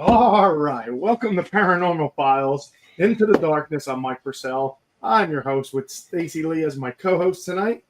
All right, welcome to Paranormal Files Into the Darkness. I'm Mike Purcell. I'm your host with Stacy Lee as my co-host tonight,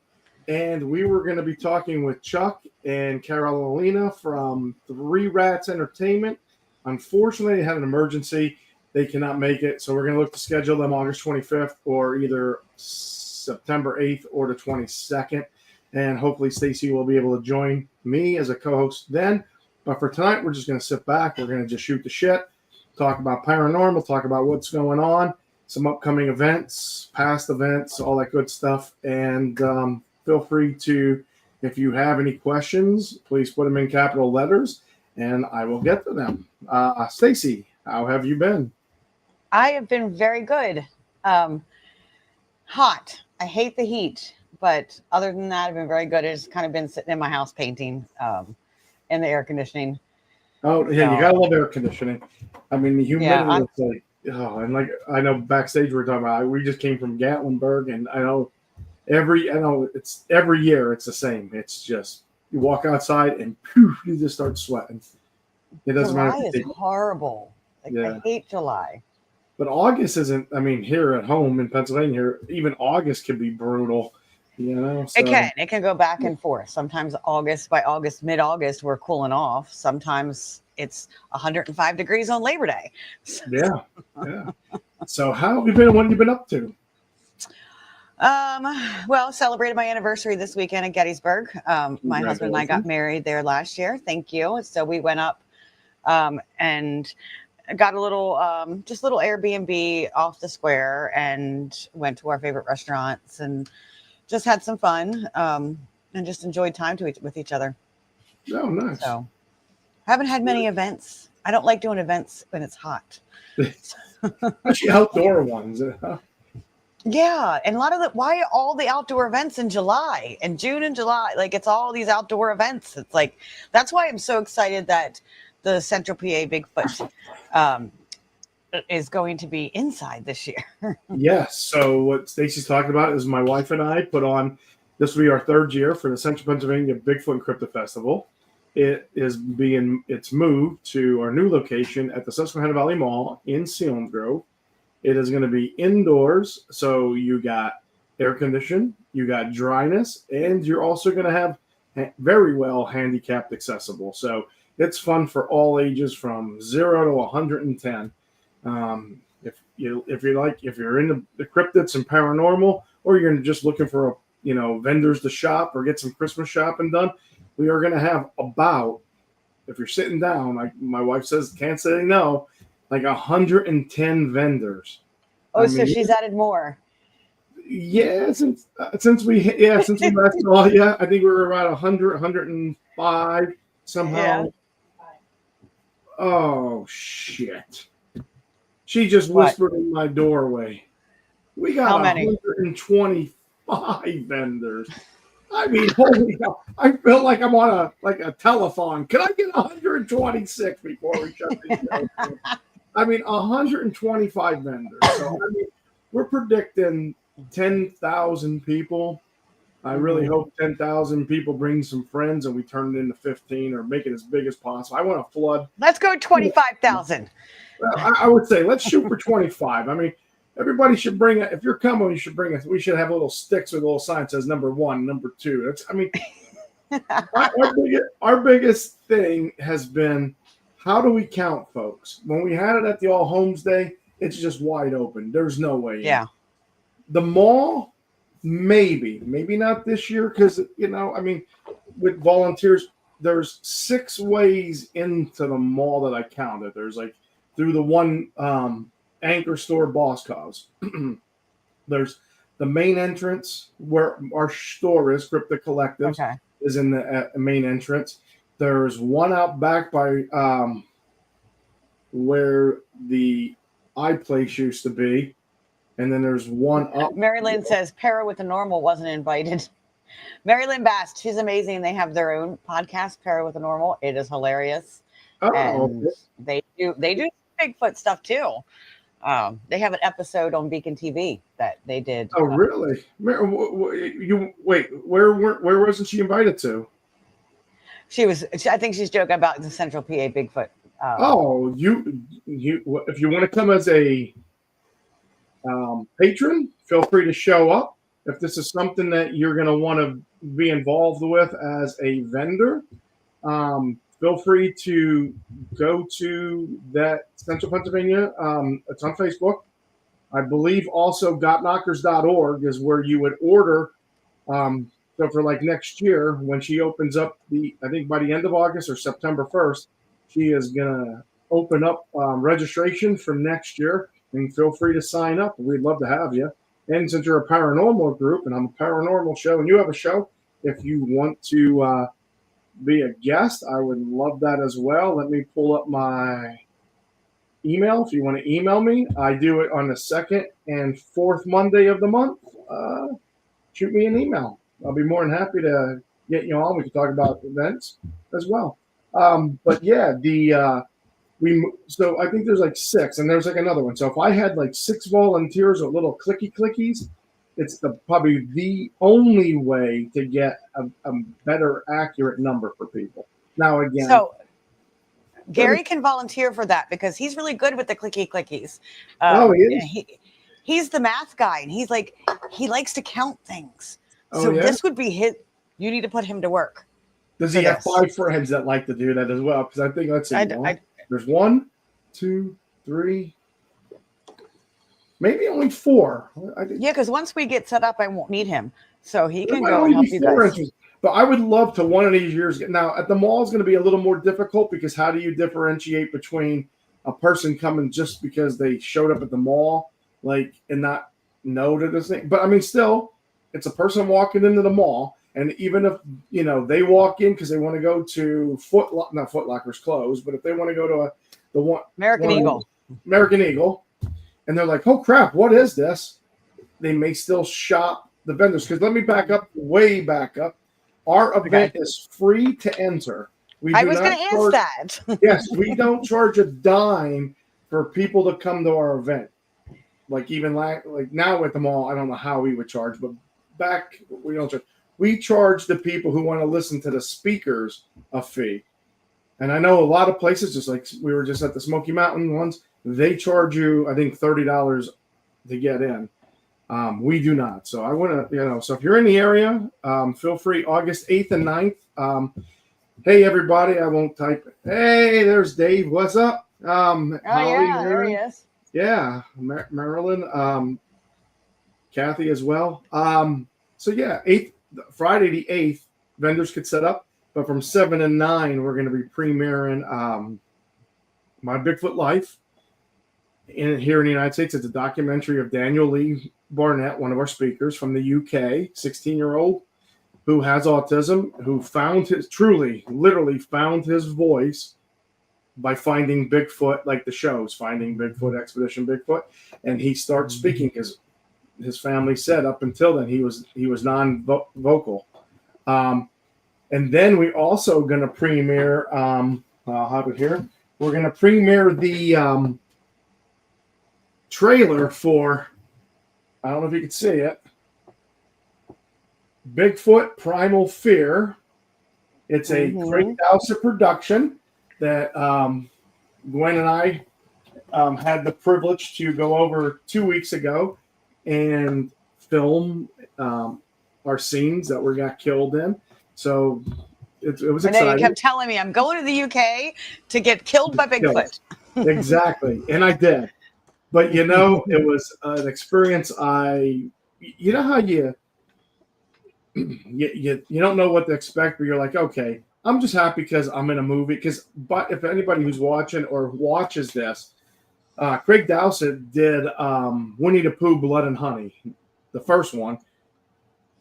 and we were going to be talking with Chuck and Karolina from Three Rats Entertainment. Unfortunately, they had an emergency; they cannot make it, so we're going to look to schedule them August 25th or either September 8th or the 22nd, and hopefully Stacy will be able to join me as a co-host then. But for tonight, we're just going to sit back. We're going to just shoot the shit, talk about paranormal, talk about what's going on, some upcoming events, past events, all that good stuff. And feel free to, if you have any questions, please put them in capital letters, and I will get to them. Stacy, how have you been? I have been very good. Hot. I hate the heat, but other than that, I've been very good. I've just kind of been sitting in my house painting. In the air conditioning. Oh yeah, you gotta love air conditioning. I mean, the humidity is like, and like I know backstage we're talking about. We just came from Gatlinburg, and I know it's every year it's the same. It's just you walk outside and poof, you just start sweating. It doesn't matter. July is horrible. I hate July. But August isn't. I mean, here at home in Pennsylvania, even August can be brutal. You know, so. It can go back and forth. Sometimes mid-August, we're cooling off. Sometimes it's 105 degrees on Labor Day. Yeah. So how have you been? What have you been up to? Well, celebrated my anniversary this weekend at Gettysburg. My husband and I got married there last year. Thank you. So we went up and got a little Airbnb off the square and went to our favorite restaurants and just had some fun and just enjoyed time with each other. Oh, nice. So haven't had many events. I don't like doing events when it's hot. Especially outdoor ones. Huh? Yeah. And why all the outdoor events in July and June and July? Like it's all these outdoor events. It's like, that's why I'm so excited that the Central PA Bigfoot is going to be inside this year. Yes. So what Stacy's talking about is my wife and I put on, this will be our third year for the Central Pennsylvania Bigfoot and Cryptid Festival. It's moved to our new location at the Susquehanna Valley Mall in Selinsgrove. It is going to be indoors. So you got air conditioning, you got dryness, and you're also going to have very well handicapped accessible. So it's fun for all ages from 0 to 110. If you're into the cryptids and paranormal, or you're just looking for vendors to shop or get some Christmas shopping done, we are going to have if you're sitting down, like my wife says, can't say no, like 110 vendors. So she's added more. Yeah, since we last saw you, I think we were about 100, 105 somehow. Yeah. Oh shit. She just whispered in my doorway. We got 125 vendors. I mean, holy hell. I feel like I'm on a telethon. Can I get 126 before we shut this show? I mean, 125 vendors. So, we're predicting 10,000 people. I really hope 10,000 people bring some friends and we turn it into 15 or make it as big as possible. I want to flood. Let's go 25,000. I would say let's shoot for 25. I mean, everybody should bring it. If you're coming, you should bring it. We should have little sticks with a little sign that says number 1, number 2. Our biggest thing has been, how do we count, folks? When we had it at the All Homes Day, it's just wide open. There's no way. Yeah. The mall, maybe not this year because, with volunteers, there's 6 ways into the mall that I counted. There's through the one anchor store, Boss Cause. There's the main entrance where our store is, Cryptid Collective, is in the main entrance. There's one out back by where the iPlace used to be. And then there's one up. Mary Lynn says Para with the Normal wasn't invited. Mary Lynn Bast, she's amazing. They have their own podcast, Para with the Normal. It is hilarious. Oh, and they do Bigfoot stuff too. They have an episode on Beacon TV that they did. Oh, really? Where wasn't she invited to? I think she's joking about the Central PA Bigfoot You if you want to come as a patron, feel free to show up. If this is something that you're going to want to be involved with as a vendor, feel free to go to that Central Pennsylvania. It's on Facebook. I believe also gotknockers.org is where you would order. So for like next year, when she opens up I think by the end of August or September 1st, she is going to open up registration for next year. And feel free to sign up. We'd love to have you. And since you're a paranormal group and I'm a paranormal show and you have a show, if you want to be a guest, I would love that as well. Let me pull up my email. If you want to email me, I do it on the second and fourth Monday of the month. Shoot me an email. I'll be more than happy to get you on. We can talk about events as well. But yeah, so I think there's like 6, and there's like another one. So if I had like 6 volunteers or little clicky clickies, it's probably the only way to get a better accurate number for people. Now again, so Gary can volunteer for that because he's really good with the clicky clickies. He is. He's the math guy, and he likes to count things. Oh, so yeah? This would be his. You need to put him to work. Does he have 5 friends that like to do that as well? Because I think let's see. There's 1, 2, 3, maybe only 4. Yeah, because once we get set up, I won't need him, so he can go and help you guys. But I would love to one of these years. Now at the mall is going to be a little more difficult because how do you differentiate between a person coming just because they showed up at the mall, like, and not know to this thing? But I mean, still, it's a person walking into the mall. And even if, they walk in because they want to go to Foot Locker's closed, but if they want to go to the one American Eagle, and they're like, oh crap, what is this? They may still shop the vendors. Because let me way back up. Our event is free to enter. I was going to ask that. Yes, we don't charge a dime for people to come to our event. Like even like now at the mall, I don't know how we would charge, but back we don't charge. We charge the people who want to listen to the speakers a fee. And I know a lot of places, just like we were just at the Smoky Mountain ones, they charge you, I think, $30 to get in. We do not. So I want to, so if you're in the area, feel free, August 8th and 9th. Hey, everybody, I won't type it. Hey, there's Dave. What's up? Holly, there he is. Yeah, Marilyn, Kathy as well. So yeah, Friday the 8th, vendors could set up, but from 7 to 9, we're going to be premiering My Bigfoot Life here in the United States. It's a documentary of Daniel Lee Barnett, one of our speakers from the UK, 16-year-old who has autism, who literally found his voice by finding Bigfoot, like the shows, Finding Bigfoot, Expedition Bigfoot, and he starts speaking because his family said up until then he was non-vocal. And then we're also going to premiere, I'll have it here. We're going to premiere the trailer for, I don't know if you can see it, Bigfoot Primal Fear. It's a Craig Dowsett production that Gwen and I had the privilege to go over 2 weeks ago and film our scenes that we got killed in. So it was exciting. And then you kept telling me, I'm going to the UK to get killed by Bigfoot. Exactly. And I did. But, it was an experience. You know how you don't know what to expect, but you're like, okay, I'm just happy because I'm in a movie. But if anybody who's watching or watches this, Craig Dowsett did Winnie the Pooh, Blood and Honey, the first one.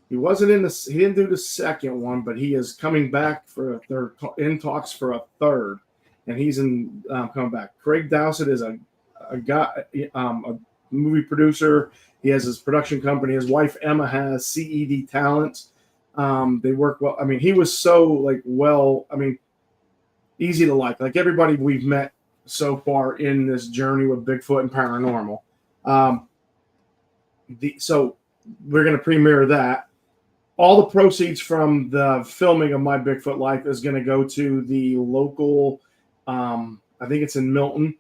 He didn't do the second one, but he is coming back for a third, in talks for a third, and he's coming back. Craig Dowsett is a guy, a movie producer. He has his production company. His wife Emma has CED Talents. They work well. I mean, he was so easy to like everybody we've met so far in this journey with Bigfoot and paranormal. So we're going to premiere that. All the proceeds from the filming of My Bigfoot Life is going to go to the local I think it's in Milton.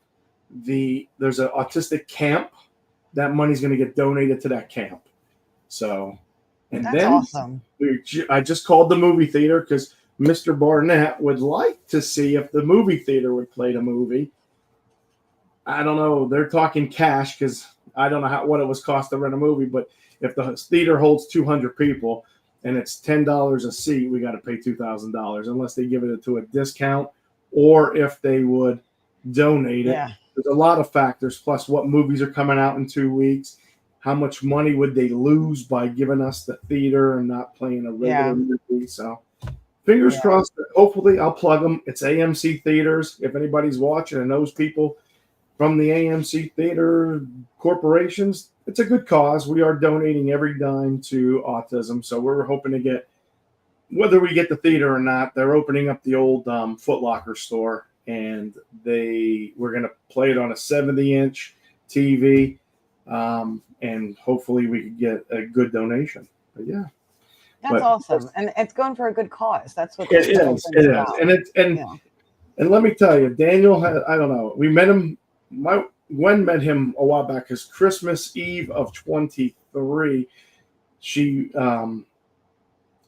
There's an autistic camp. That money's going to get donated to that camp. So, and That's then awesome. I just called the movie theater because Mr. Barnett would like to see if the movie theater would play the movie. I don't know. They're talking cash because I don't know what it was cost to rent a movie, but if the theater holds 200 people and it's $10 a seat, we got to pay $2,000 unless they give it to a discount or if they would donate it. Yeah. There's a lot of factors, plus what movies are coming out in 2 weeks. How much money would they lose by giving us the theater and not playing a regular movie? So fingers crossed. Hopefully, I'll plug them. It's AMC Theaters. If anybody's watching and knows people from the AMC Theater corporations, it's a good cause. We are donating every dime to autism. So we're hoping to get, whether we get the theater or not, they're opening up the old Foot Locker store. And we're going to play it on a 70-inch TV. And hopefully we could get a good donation. But yeah. That's awesome. And it's going for a good cause. That's what it is. It is. And let me tell you, Daniel I don't know. We met him. Gwen met him a while back because Christmas Eve of 23, she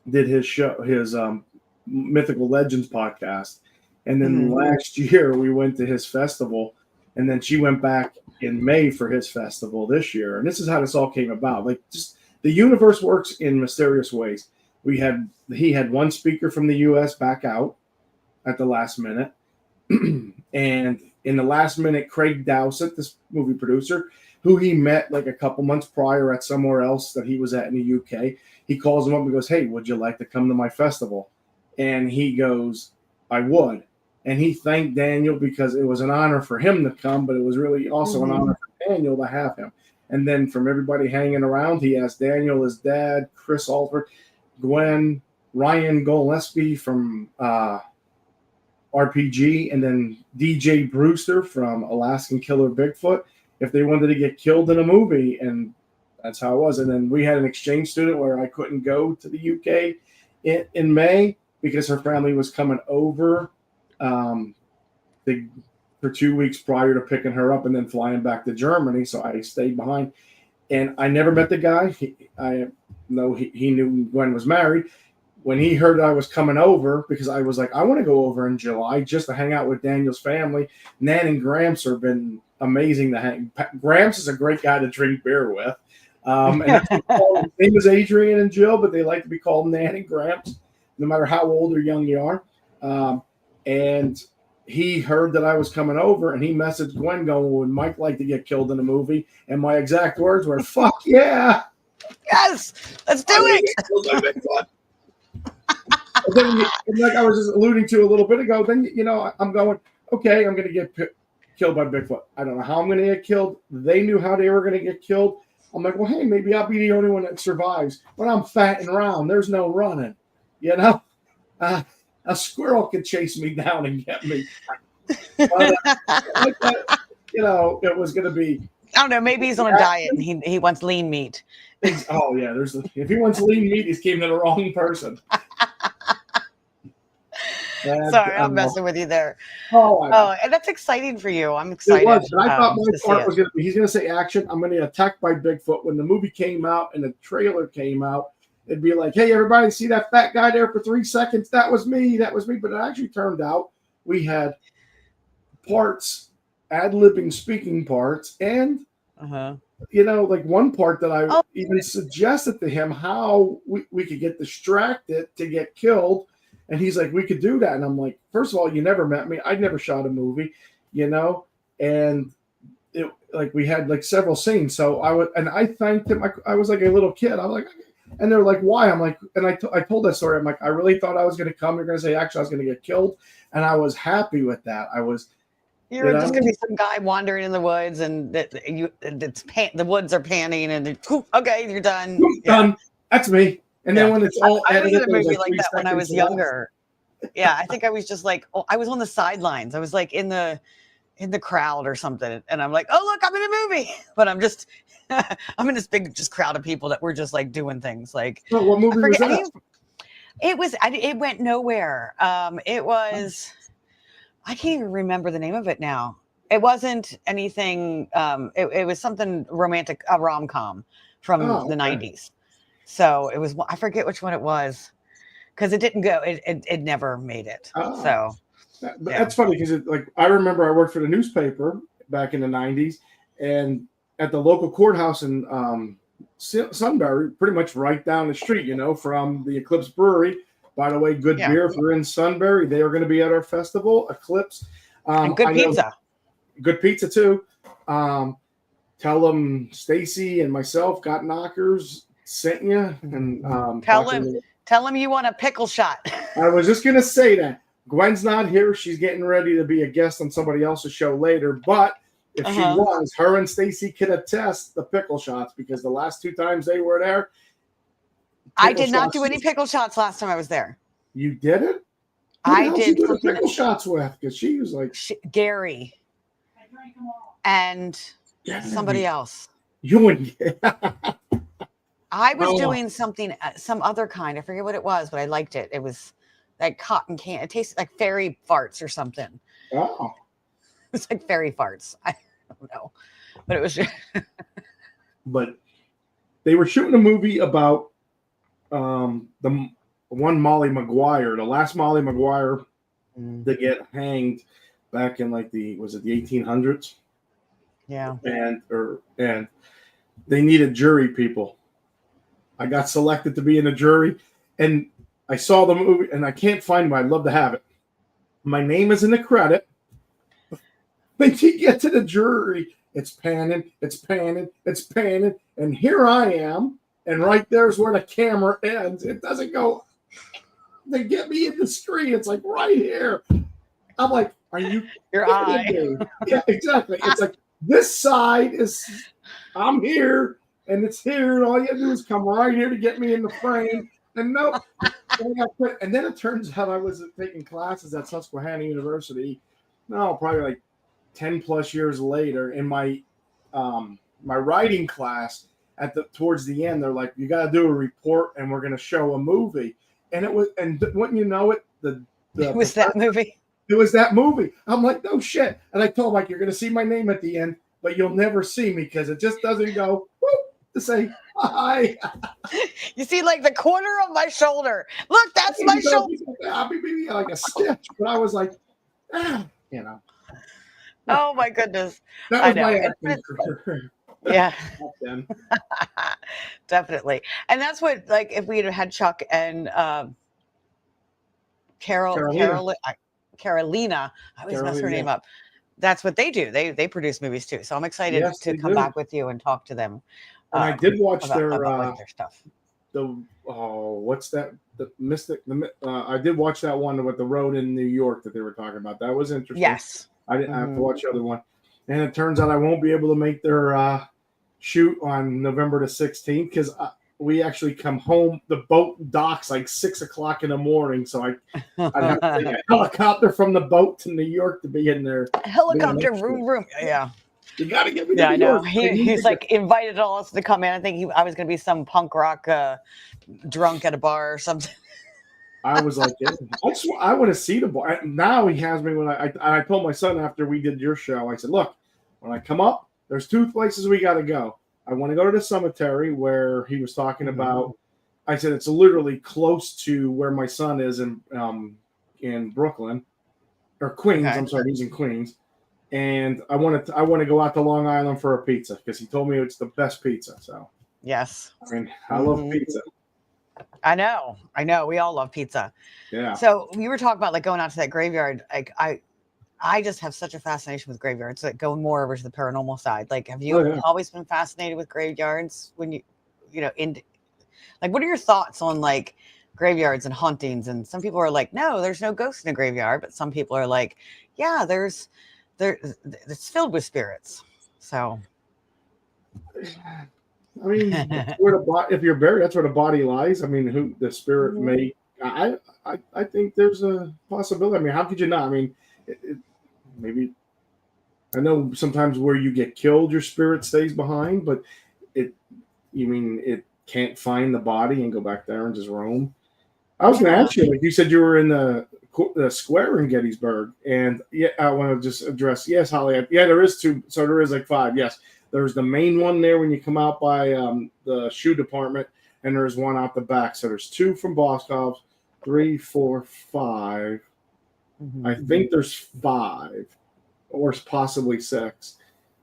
did his show, his Mythical Legends podcast. And then last year we went to his festival, and then she went back in May for his festival this year. And this is how this all came about. Like, just the universe works in mysterious ways. He had one speaker from the US back out at the last minute. And in the last minute, Craig Dowsett, this movie producer, who he met like a couple months prior at somewhere else that he was at in the UK, he calls him up and goes, "Hey, would you like to come to my festival?" And he goes, "I would." And he thanked Daniel because it was an honor for him to come, but it was really also an honor for Daniel to have him. And then from everybody hanging around, he asked Daniel, his dad, Chris Alford, Gwen, Ryan Gillespie from RPG, and then DJ Brewster from Alaskan Killer Bigfoot, if they wanted to get killed in a movie. And that's how it was. And then we had an exchange student where I couldn't go to the UK in May because her family was coming over for 2 weeks prior to picking her up and then flying back to Germany. So I stayed behind, and I never met the guy. I know he knew Gwen was married. When he heard I was coming over, because I was like, I want to go over in July just to hang out with Daniel's family. Nan and Gramps have been amazing to hang. Gramps is a great guy to drink beer with. And that's what his name is Adrian and Jill, but they like to be called Nan and Gramps, no matter how old or young you are. And he heard that I was coming over, and he messaged Gwen going, "Would Mike like to get killed in a movie?" And my exact words were, "Fuck yeah. Yes, let's do it." And then, like I was just alluding to a little bit ago, then, I'm going, okay, I'm going to get killed by Bigfoot. I don't know how I'm going to get killed. They knew how they were going to get killed. I'm like, well, hey, maybe I'll be the only one that survives. When I'm fat and round, there's no running, A squirrel could chase me down and get me. But, it was going to be. I don't know. Maybe he's on a diet and he wants lean meat. Oh, yeah. If he wants lean meat, he's came to the wrong person. Sorry, I'm messing with you there. Oh, and that's exciting for you. I'm excited. It was. And I thought my part was going to be, he's going to say action. I'm going to get attacked by Bigfoot. When the movie came out and the trailer came out, it'd be like, hey, everybody, see that fat guy there for 3 seconds? That was me. That was me. But it actually turned out we had parts, ad-libbing speaking parts, and, like one part that I even suggested to him how we could get distracted to get killed. And he's like, we could do that. And I'm like, first of all, you never met me. I'd never shot a movie, and we had like several scenes. So I thanked him. I was like a little kid. I'm like, and they're like, why? I'm like, and I told that story. I'm like, I really thought I was going to come. You're going to say, actually, I was going to get killed. And I was happy with that. You're just going to be some guy wandering in the woods, and the woods are panning, and okay, you're done. Done. That's me. And then when it's all I was edited, in a movie like that when I was younger. Yeah, I think I was just like, I was on the sidelines. I was like in the crowd or something, and I'm like, oh look, I'm in a movie, but I'm just I'm in this big crowd of people that were just like doing things like. Oh, what movie was that? It went nowhere. It was. I can't even remember the name of it now. It wasn't anything. It was something romantic, a rom-com from Oh, the okay. 90s. So it was, I forget which one it was because it didn't go, it never made it. Oh, So, but yeah. that's funny because like I remember I worked for the newspaper back in the '90s, and at the local courthouse in Sunbury, pretty much right down the street, from the Eclipse Brewery. By the way, good Yeah. beer if you're in Sunbury. They are going to be at our festival, Eclipse. And good I know pizza. good pizza too. Tell them Stacy and myself got knockers sent you, and Tell him you want a pickle shot. I was just gonna say that Gwen's not here. She's getting ready to be a guest on somebody else's show later. But if she was, her and Stacy could attest the pickle shots because the last 2 times they were there, I did not do any pickle shots last time I was there. You did it? I did something. The pickle shots with because she was like Gary. I drank them all. And somebody else. You and I was doing something, some other kind. I forget what it was, but I liked it. It was like cotton candy. It tasted like fairy farts or something. Oh. It was like fairy farts. I don't know. But it was. But they were shooting a movie about the one Molly Maguire, the last Molly Maguire to get hanged back in like the 1800s? Yeah. And they needed jury people. I got selected to be in the jury, and I saw the movie, and I can't find them. I'd love to have it. My name is in the credit. When you get to the jury, it's panning, and here I am, and right there's where the camera ends. It doesn't go. They get me in the screen. It's like right here. I'm like, are you? Your eye. Me? Yeah, exactly. It's like this side is. I'm here. And it's here, and all you have to do is come right here to get me in the frame. And nope. And then it turns out I was taking classes at Susquehanna University. No, probably like 10 plus years later. In my my writing class, towards the end, they're like, "You got to do a report, and we're going to show a movie." And it was, and wouldn't you know it, it was that movie. It was that movie. I'm like, no shit. And I told him, like, you're going to see my name at the end, but you'll never see me because it just doesn't go. Whoop, to say hi. You see, like the corner of my shoulder. Look, that's my shoulder. I'll be maybe like a stitch, but I was like, Oh my goodness. That was my acting career. Yeah. Definitely. And that's what, like, if we had Chuck and Carolina, I always mess her name up. That's what they do. They produce movies too. So I'm excited to come back with you and talk to them. And I did watch about their stuff. What's that? The Mystic. I did watch that one with the road in New York that they were talking about. That was interesting. Yes. I didn't have to watch the other one. And it turns out I won't be able to make their shoot on November the 16th because we actually come home. The boat docks like 6 o'clock in the morning. So I'd have to take a helicopter from the boat to New York to be in there. Helicopter, room. Yeah. You got to get me to New York. He's like invited all us to come in. I think I was going to be some punk rock drunk at a bar or something. I was like, I want to see the bar. Now he has me when I told my son after we did your show, I said, look, when I come up, there's 2 places we got to go. I want to go to the cemetery where he was talking about. I said, it's literally close to where my son is in Brooklyn or Queens. Okay. I'm sorry, he's in Queens. And I want to go out to Long Island for a pizza because he told me it's the best pizza. So yes, I mean, I love pizza. I know. We all love pizza. Yeah. So you were talking about like going out to that graveyard. Like I just have such a fascination with graveyards. Like going more over to the paranormal side. Like, have you always been fascinated with graveyards? When like, what are your thoughts on like graveyards and hauntings? And some people are like, no, there's no ghosts in a graveyard. But some people are like, yeah, it's filled with spirits. So, I mean, if you're buried, that's where the body lies. I mean, the spirit may. I think there's a possibility. I mean, how could you not? I mean, maybe. I know sometimes where you get killed, your spirit stays behind, but it can't find the body and go back there and just roam. I was going to ask you, like you said, you were in the square in Gettysburg, and yeah, I want to just address. Yes, Holly. Yeah, there is two. So there is like five. Yes, there's the main one there when you come out by the shoe department, and there's one out the back. So there's two from Boscov's, 3, 4, 5. Mm-hmm. I think there's 5, or possibly 6.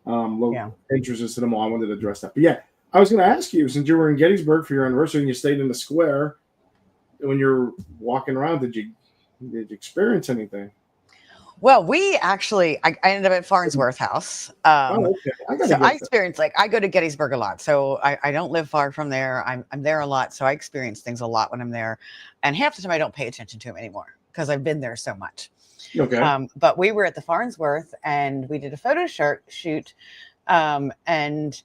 Entrances to them all. I wanted to address that, but yeah, I was going to ask you, since you were in Gettysburg for your anniversary and you stayed in the square, when you're walking around, did you experience anything? Well, I ended up at Farnsworth House. Okay. I experience, like, I go to Gettysburg a lot, so I don't live far from there. I'm there a lot, so I experience things a lot when I'm there, and half the time I don't pay attention to them anymore because I've been there so much. Okay. But we were at the Farnsworth and we did a photo shoot, and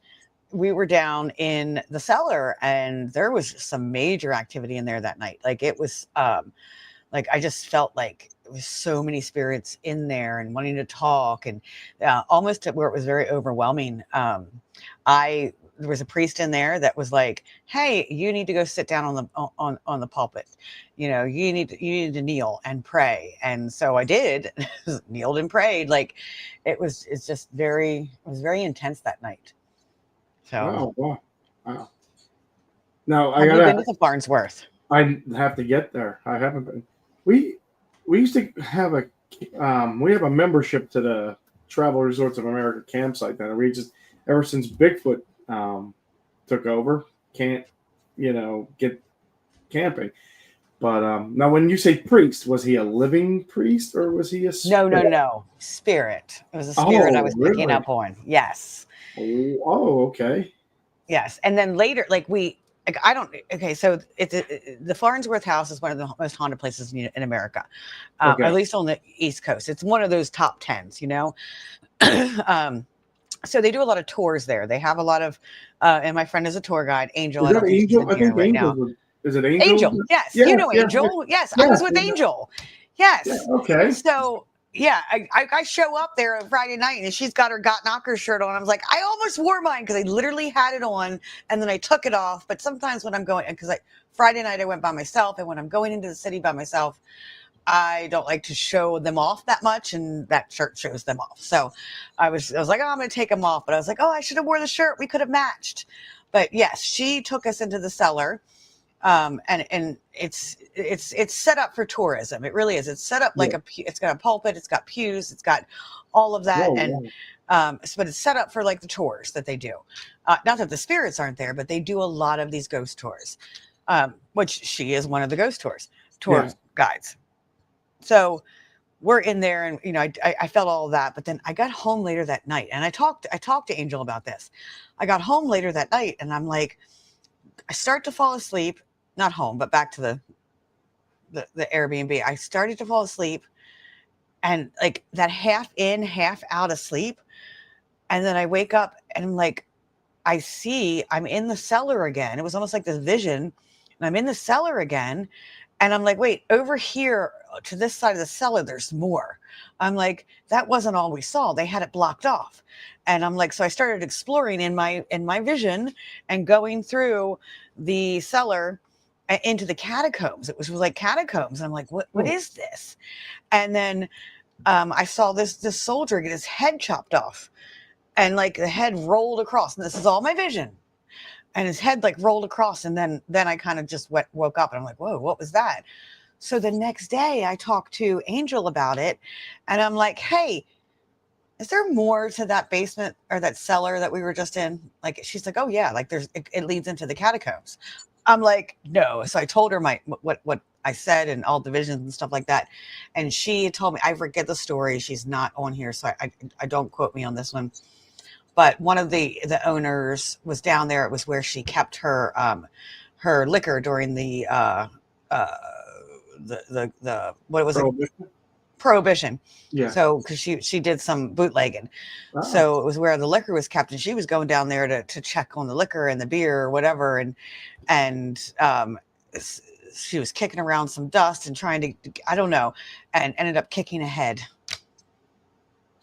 we were down in the cellar, and there was some major activity in there that night. Like, it was like, I just felt like there was so many spirits in there and wanting to talk, and almost to where it was very overwhelming. There was a priest in there that was like, "Hey, you need to go sit down on the pulpit. You need to kneel and pray." And so I did, kneeled and prayed. Like, it was very intense that night. So, wow. Now have you been to the Farnsworth? I have to get there. I haven't been. We used to have we have a membership to the Travel Resorts of America campsite. Then we just, ever since Bigfoot took over, can't get camping. But now, when you say priest, was he a living priest or was he a spirit? No, spirit. It was a spirit I was picking up on. Yes. Oh, okay. Yes, and then later, like, so the Farnsworth House is one of the most haunted places in America, at least on the East Coast. It's one of those top 10s, so they do a lot of tours there. They have a lot of, and my friend is a tour guide, Angel. Is that Angel? I think Angel. Is it Angel? Angel, yes. You know Angel. Yes, I was with Angel. Yes. Yeah, okay. So, yeah, I show up there on Friday night and she's got her Got Knockers shirt on. I was like, I almost wore mine because I literally had it on and then I took it off. But sometimes when I'm going, because Friday night I went by myself, and when I'm going into the city by myself, I don't like to show them off that much, and that shirt shows them off. So I was like, oh, I'm going to take them off. But I was like, oh, I should have worn the shirt. We could have matched. But yes, she took us into the cellar. And it's set up for tourism. It really is. It's set up like it's got a pulpit, it's got pews, it's got all of that. But it's set up for like the tours that they do. Not that the spirits aren't there, but they do a lot of these ghost tours, which she is one of the ghost tour guides. So we're in there, and I felt all of that. But then I got home later that night, and I talked to Angel about this. I got home later that night, and I'm like, I start to fall asleep. Not home, but back to the Airbnb. I started to fall asleep, and like that half in, half out of sleep. And then I wake up and I'm like, I'm in the cellar again. It was almost like this vision, and I'm in the cellar again. And I'm like, wait, over here to this side of the cellar, there's more. I'm like, that wasn't all we saw. They had it blocked off. And I'm like, so I started exploring in my vision and going through the cellar into the catacombs. It was like catacombs. And I'm like, what is this? And then I saw this soldier get his head chopped off, and like the head rolled across. And this is all my vision. And his head like rolled across. And then I kind of just woke up, and I'm like, whoa, what was that? So the next day I talked to Angel about it, and I'm like, hey, is there more to that basement or that cellar that we were just in? Like, she's like, oh yeah, like it leads into the catacombs. I'm like, no. So I told her what I said and all the visions and stuff like that. And she told me, I forget the story. She's not on here, so I don't quote me on this one. But one of the owners was down there. It was where she kept her liquor during the what was it? Prohibition. Yeah. So because she did some bootlegging. So it was where the liquor was kept, and she was going down there to check on the liquor and the beer or whatever, and she was kicking around some dust and trying to, I don't know, and ended up kicking a head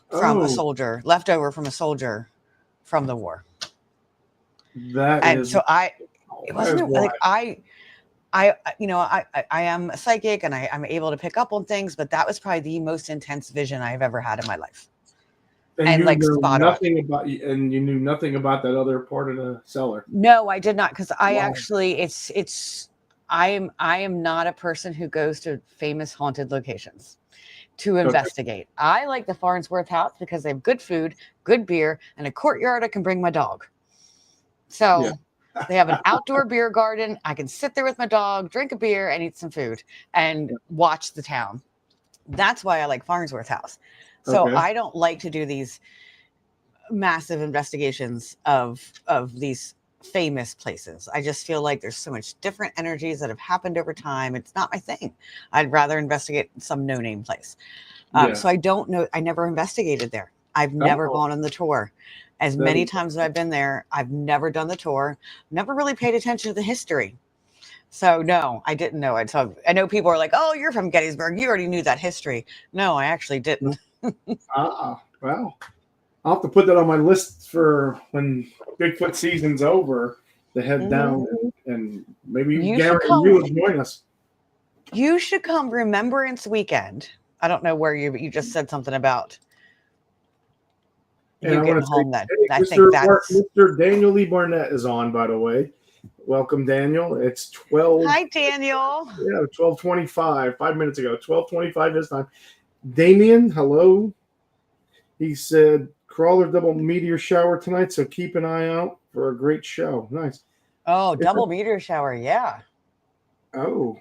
from a soldier, left over from a soldier from the war. It wasn't like I am a psychic and I'm able to pick up on things, but that was probably the most intense vision I've ever had in my life. And you like knew spot on. nothing about and you knew nothing about that other part of the cellar. No, I did not, because I Wow. actually I am not a person who goes to famous haunted locations to investigate. I like the Farnsworth house because they have good food, good beer, and a courtyard I can bring my dog. So they have an outdoor beer garden. I can sit there with my dog, drink a beer, and eat some food and watch the town. That's why I like Farnsworth house. So I don't like to do these massive investigations of these famous places. I just feel like there's so much different energies that have happened over time. It's not my thing. I'd rather investigate some no-name place. So I don't know. I never investigated there. I've never gone on the tour. As many times as I've been there, I've never done the tour, never really paid attention to the history. So no, I didn't know it. So I know people are like, oh, you're from Gettysburg. You already knew that history. No, I actually didn't. Well, I'll have to put that on my list for when Bigfoot season's over to head down and maybe Gary and you will join us. You should come Remembrance Weekend. I don't know where you just said something about and I want to home. say, I Mr. think that's Mr. Daniel Lee Barnett is on, by the way. Welcome, Daniel. It's 12. Hi, Daniel. Yeah, 12:25. 5 minutes ago. 12:25 this time. Damien, hello. He said crawler double meteor shower tonight, so keep an eye out for a great show. Nice. Oh, double meteor shower, yeah. Oh.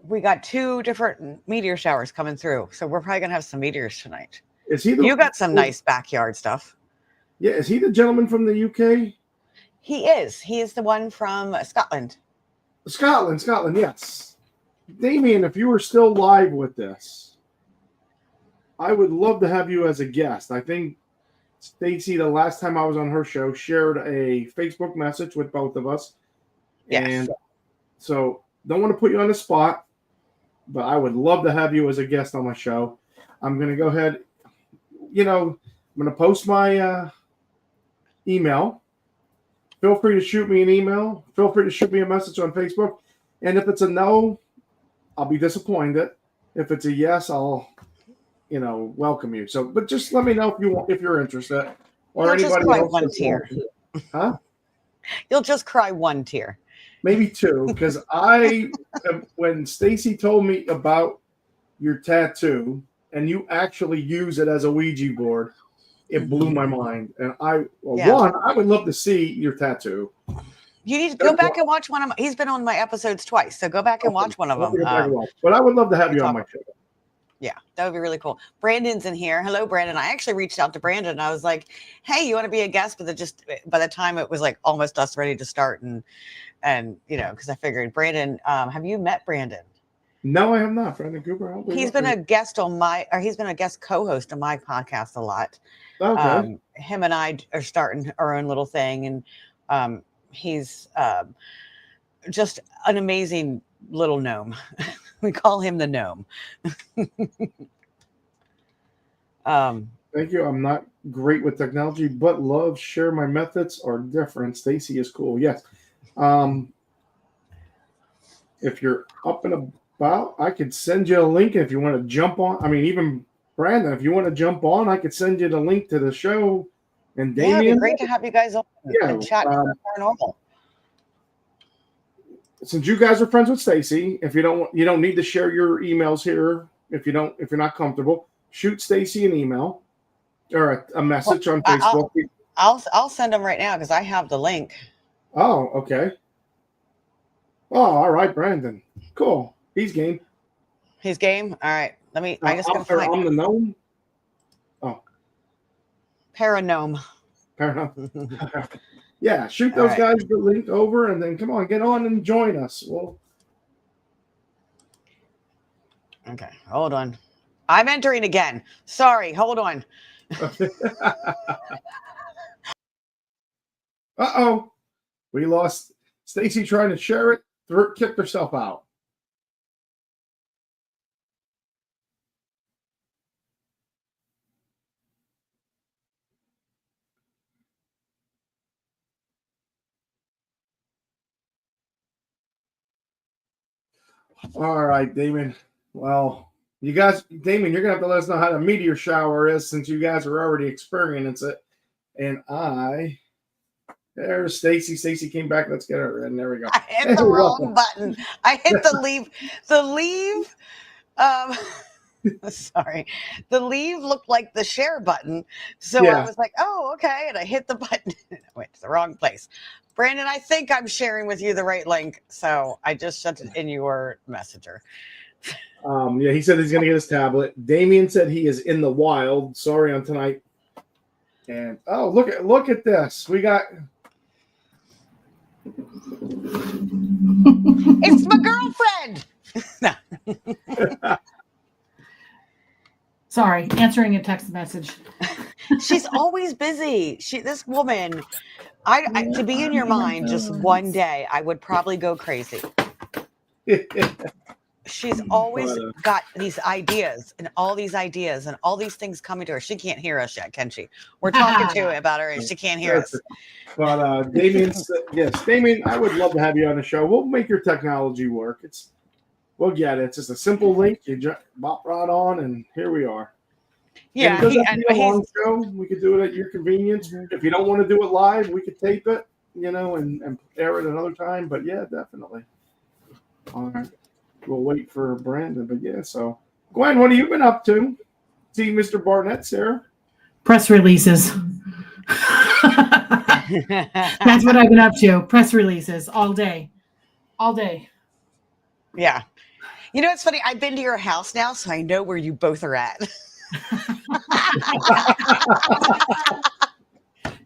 We got 2 different meteor showers coming through, so we're probably gonna have some meteors tonight. Is he you got some nice backyard stuff. Yeah, is he the gentleman from the UK? He is. He is the one from Scotland. Scotland, yes. Damien, if you were still live with this, I would love to have you as a guest. I think Stacy, the last time I was on her show, shared a Facebook message with both of us. Yes. And so don't want to put you on the spot, but I would love to have you as a guest on my show. I'm going to go ahead. I'm going to post my email. Feel free to shoot me an email. Feel free to shoot me a message on Facebook. And if it's a no, I'll be disappointed. If it's a yes, I'll, welcome you. So, but just let me know if you're interested, or You'll anybody just cry else. One tear. Huh? You'll just cry 1 tear. Maybe 2, because when Stacy told me about your tattoo and you actually use it as a Ouija board, it blew my mind. And I would love to see your tattoo. You need to go back and watch one of he's been on my episodes twice, so go back and watch one of them. But I would love to have you on my show. Yeah, that would be really cool. Brandon's in here. Hello, Brandon. I actually reached out to Brandon and I was like, hey, you want to be a guest? But by the time it was like almost us ready to start and because I figured Brandon, have you met Brandon? No, I have not. Brandon Cooper. He's been a guest he's been a guest co-host on my podcast a lot. Okay. Him and I are starting our own little thing, and he's just an amazing little gnome. We call him the gnome. Thank you. I'm not great with technology, but share my methods are different. Stacy is cool. Yes. If you're up and about, I could send you a link if you want to jump on. I mean, even Brandon, if you want to jump on, I could send you the link to the show. And Damien, it'd be great to have you guys on and chat paranormal. Since you guys are friends with Stacy, if you don't need to share your emails here. If you're not comfortable, shoot Stacy an email or a message on Facebook. I'll send them right now because I have the link. Oh, okay. Oh, all right, Brandon. Cool. He's game. He's game. All right. I just gotta find. I'm the gnome. Oh. Paragnome. Yeah, shoot those guys the link over, and then come on, get on and join us. Well. Okay, hold on. I'm entering again. Sorry, hold on. Uh-oh. We lost Stacy trying to share it. Kicked herself out. All right, Damon. Well, you guys, Damon, you're gonna have to let us know how the meteor shower is since you guys are already experiencing it. And there's Stacy. Stacy came back. Let's get her in. There we go. I hit Hey, the welcome. wrong button. I hit the leave. The leave. Sorry. The leave looked like the share button. So I Yeah. was like, oh, okay. And I hit the button. I went to the wrong place. Brandon, I think I'm sharing with you the right link. So I just shut it in your messenger. Yeah, he said he's gonna get his tablet. Damien said he is in the wild. Sorry on tonight. And look at this. We got It's my girlfriend. Sorry, answering a text message. She's always busy. This woman, I to be in your mind just one day, I would probably go crazy. She's always got these ideas and all these things coming to her. She can't hear us yet, can she? We're talking to her about her and she can't hear us. But Damien, yes, Damien, I would love to have you on the show. We'll make your technology work. We'll get it. It's just a simple link. You bop right on, and here we are. Yeah, and it doesn't have to be a long show. We could do it at your convenience. If you don't want to do it live, we could tape it, and air it another time. But yeah, definitely. All right. We'll wait for Brandon. But yeah, so Gwen, what have you been up to? See Mr. Barnett, Sarah? Press releases. That's what I've been up to. Press releases all day. All day. Yeah. You know, it's funny. I've been to your house now, so I know where you both are at.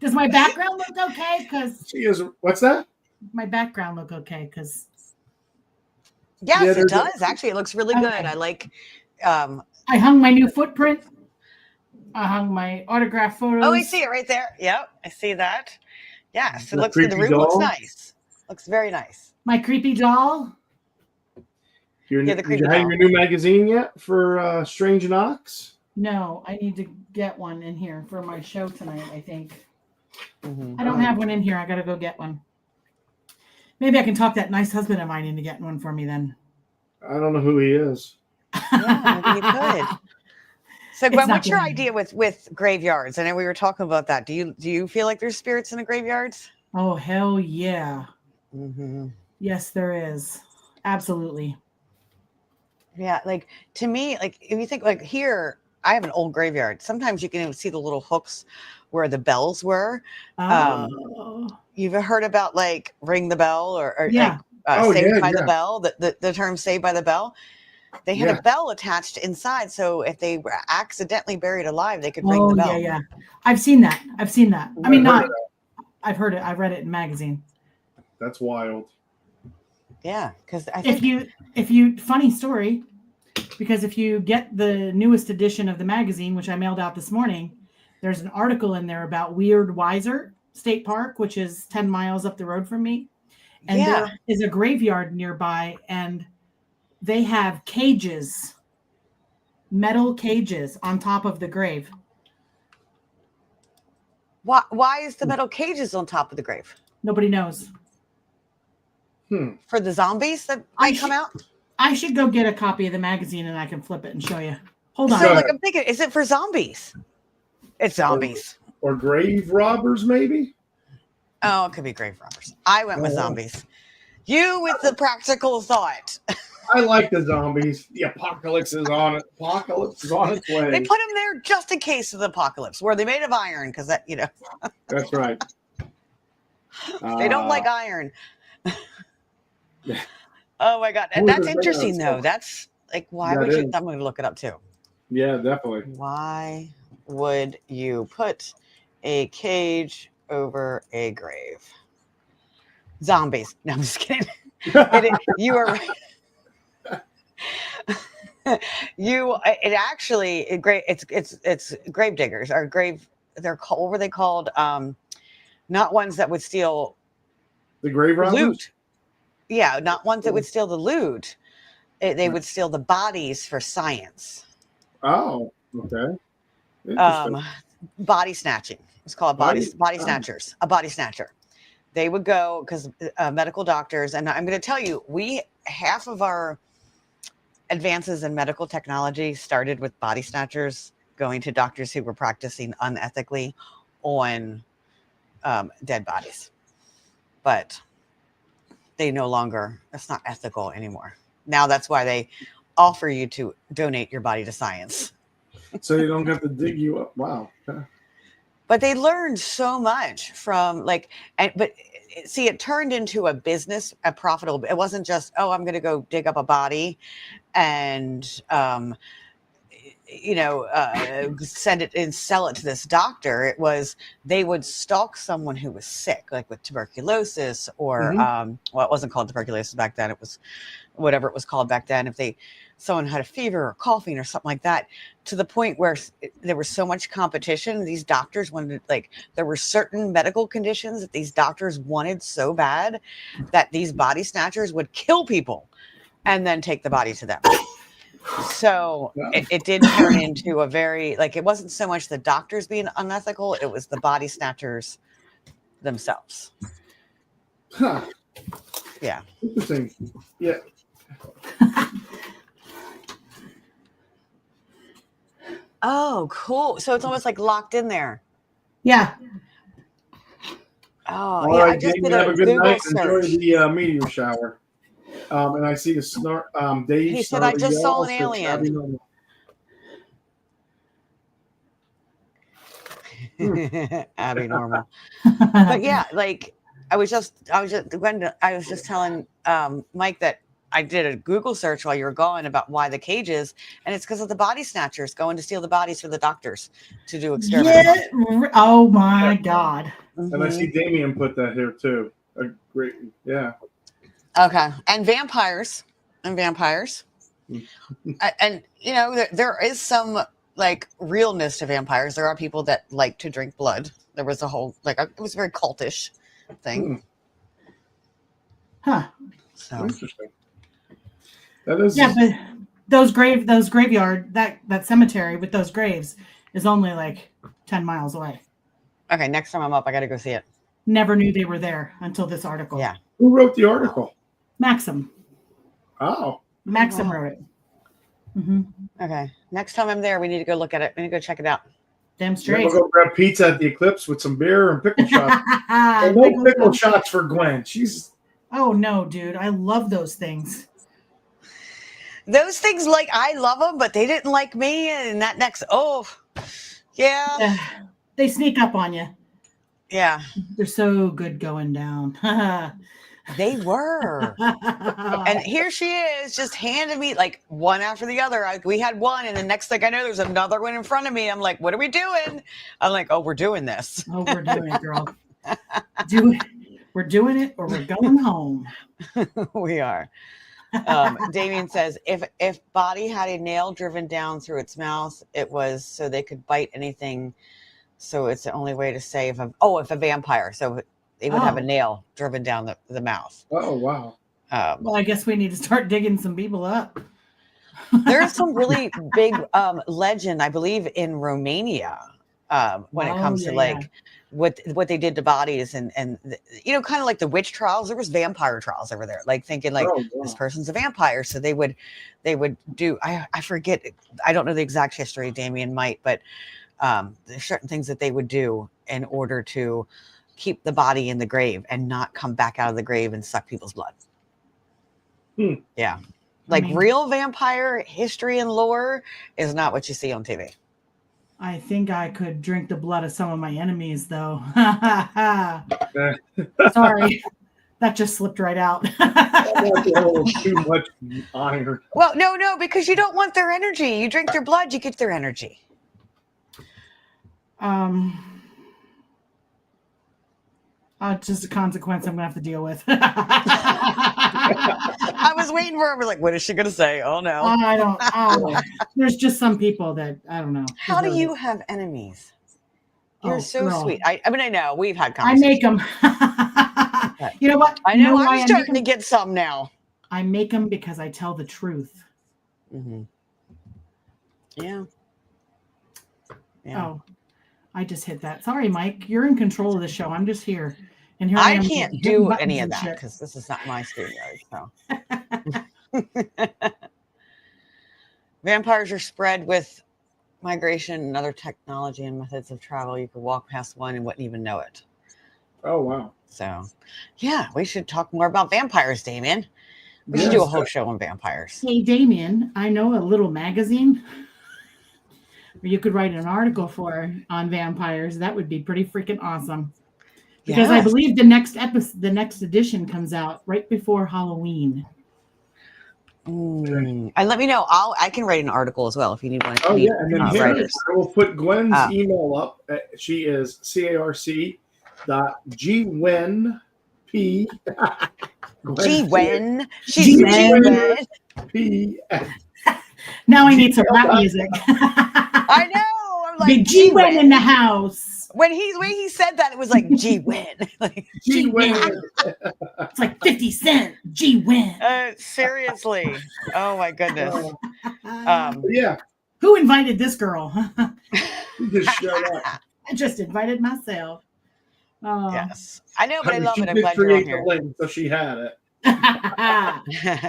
Does my background look okay? Because she is. What's that? My background look okay? Because yes, it does. Actually, it looks really good. I like. I hung my new footprint. I hung my autograph photos. Oh, I see it right there. Yep, I see that. Yes, it looks good. The room looks nice. Looks very nice. My creepy doll. Did you have your new magazine yet for Strange Knocks? No, I need to get one in here for my show tonight, I think. Mm-hmm. I don't have one in here. I got to go get one. Maybe I can talk that nice husband of mine into getting one for me then. I don't know who he is. Yeah, maybe you could. So, Gwen, what's your idea with graveyards? I know we were talking about that. Do you feel like there's spirits in the graveyards? Oh, hell yeah. Mm-hmm. Yes, there is. Absolutely. Yeah, like to me, like if you think like here, I have an old graveyard. Sometimes you can even see the little hooks where the bells were. You've heard about like ring the bell or yeah. Saved by the Bell, the term Saved by the Bell. They had a bell attached inside, so if they were accidentally buried alive, they could ring the bell. Yeah. I've seen that. I mean, I've heard it. I've read it in magazine. That's wild. Yeah, because I think if you funny story, because if you get the newest edition of the magazine, which I mailed out this morning, there's an article in there about Weird Weiser State Park, which is 10 miles up the road from me. And there is a graveyard nearby, and they have cages, metal cages on top of the grave. Why is the metal cages on top of the grave? Nobody knows. For the zombies that might come out? I should go get a copy of the magazine and I can flip it and show you. Hold on. So, like, I'm thinking, is it for zombies? It's zombies. Or grave robbers, maybe? Oh, it could be grave robbers. I went with zombies. You with the practical thought. I like the zombies. The apocalypse is on it. Apocalypse is on its way. They put them there just in case of the apocalypse. Were they made of iron? Because that, That's right. They don't like iron. Oh my God. And that's interesting though. That's like, why would you? I'm going to look it up too. Yeah, definitely. Why would you put a cage over a grave? Zombies. No, I'm just kidding. You are right. It's grave diggers or grave. They're called, what were they called? Not ones that would steal the grave robbers? Loot. Yeah, not ones that would steal the loot. They would steal the bodies for science. Oh, okay. Body snatching. It's called body snatchers. A body snatcher. They would go because medical doctors, and I'm going to tell you, half of our advances in medical technology started with body snatchers going to doctors who were practicing unethically on dead bodies. But they no longer, that's not ethical anymore. Now that's why they offer you to donate your body to science. So you don't have to dig you up. Wow. But they learned so much from but see, it turned into a business, a profitable. It wasn't just, oh, I'm going to go dig up a body and, send it and sell it to this doctor. It was, they would stalk someone who was sick, like with tuberculosis or, it wasn't called tuberculosis back then. It was whatever it was called back then. If someone had a fever or coughing or something like that, to the point where there was so much competition, these doctors wanted, there were certain medical conditions that these doctors wanted so bad that these body snatchers would kill people and then take the body to them. So it did turn into a very, it wasn't so much the doctors being unethical, it was the body snatchers themselves. Huh. Yeah. Interesting. Yeah. Oh, cool. So it's almost like locked in there. Yeah. Oh, All yeah. right, I just Jamie, did a have a good Google night. search. Enjoy the meteor shower. And I see the snort. Dave. He said, I just saw an alien. Abby Normal. But yeah, I was just telling Mike that I did a Google search while you were gone about why the cages, and it's because of the body snatchers going to steal the bodies for the doctors to do experiments. Yeah. Oh my God. And I see Damien put that here too. A great, yeah. Okay, and vampires. And there is some realness to vampires. There are people that like to drink blood. There was a whole it was a very cultish thing. Huh. So interesting. That is, yeah, but those graveyard, that cemetery with those graves is only 10 miles away. Okay, next time I'm up, I got to go see it. Never knew they were there until this article. Yeah. Who wrote the article? Maxim. Oh. Maxim wrote it. Mm-hmm. Okay. Next time I'm there, we need to go look at it. We need to go check it out. Damn straight. We'll go grab pizza at the Eclipse with some beer and pickle shots. No pickle shots for Gwen. She's. Oh no, dude! I love those things. Those things, I love them, but they didn't like me. And that next, yeah. They sneak up on you. Yeah. They're so good going down. They were. And here she is, just handing me one after the other. We had one, and the next thing I know, there's another one in front of me. I'm like, what are we doing? I'm like, oh, we're doing this. Oh, we're doing it, girl. We're doing it, or we're going home. We are. Damien says, if body had a nail driven down through its mouth, it was so they could bite anything. So it's the only way to say if a vampire. So they would have a nail driven down the mouth. Oh, wow. Well, I guess we need to start digging some people up. There's some really big legend, I believe, in Romania when it comes to what they did to bodies and kind of like the witch trials. There was vampire trials over there, thinking this person's a vampire. So they would do, I forget, I don't know the exact history, Damien might, but there's certain things that they would do in order to keep the body in the grave and not come back out of the grave and suck people's blood. Yeah. Real vampire history and lore is not what you see on TV. I think I could drink the blood of some of my enemies, though. Sorry. That just slipped right out. Too much honor. Well, no, because you don't want their energy. You drink their blood, you get their energy. It's just a consequence I'm going to have to deal with. I was waiting for her. What is she going to say? Oh, no. I don't know. There's just some people that, I don't know. How do you have enemies? You're so sweet. I mean, I know. We've had conversations. I make them. You know what? I know I'm starting to get some now. I make them because I tell the truth. Mm-hmm. Yeah. Oh, I just hit that. Sorry, Mike. You're in control of the show. I'm just here. And here I can't do any of that because this is not my studio. So. Vampires are spread with migration and other technology and methods of travel. You could walk past one and wouldn't even know it. Oh, wow. So, yeah, we should talk more about vampires, Damien. We should do a whole show on vampires. Hey, Damien, I know a little magazine where you could write an article on vampires. That would be pretty freaking awesome. Because I believe the next edition comes out right before Halloween. And let me know. I can write an artip as well if you need one. Oh, yeah. And then here, I will put Gwen's email up. She is CARC.GWenP. Gwen. She's Gwen. P. Now I need some rap music. I know. I'm like, Big G-Wen in the house. When he said that, it was like G-Wen. Like, G-Wen. It's like 50 Cent. G-Wen. Seriously. Oh, my goodness. Yeah. Who invited this girl? You just showed up. I just invited myself. Oh. Yes. I know, but I love it. I'm glad you're on here. Link, so she had it.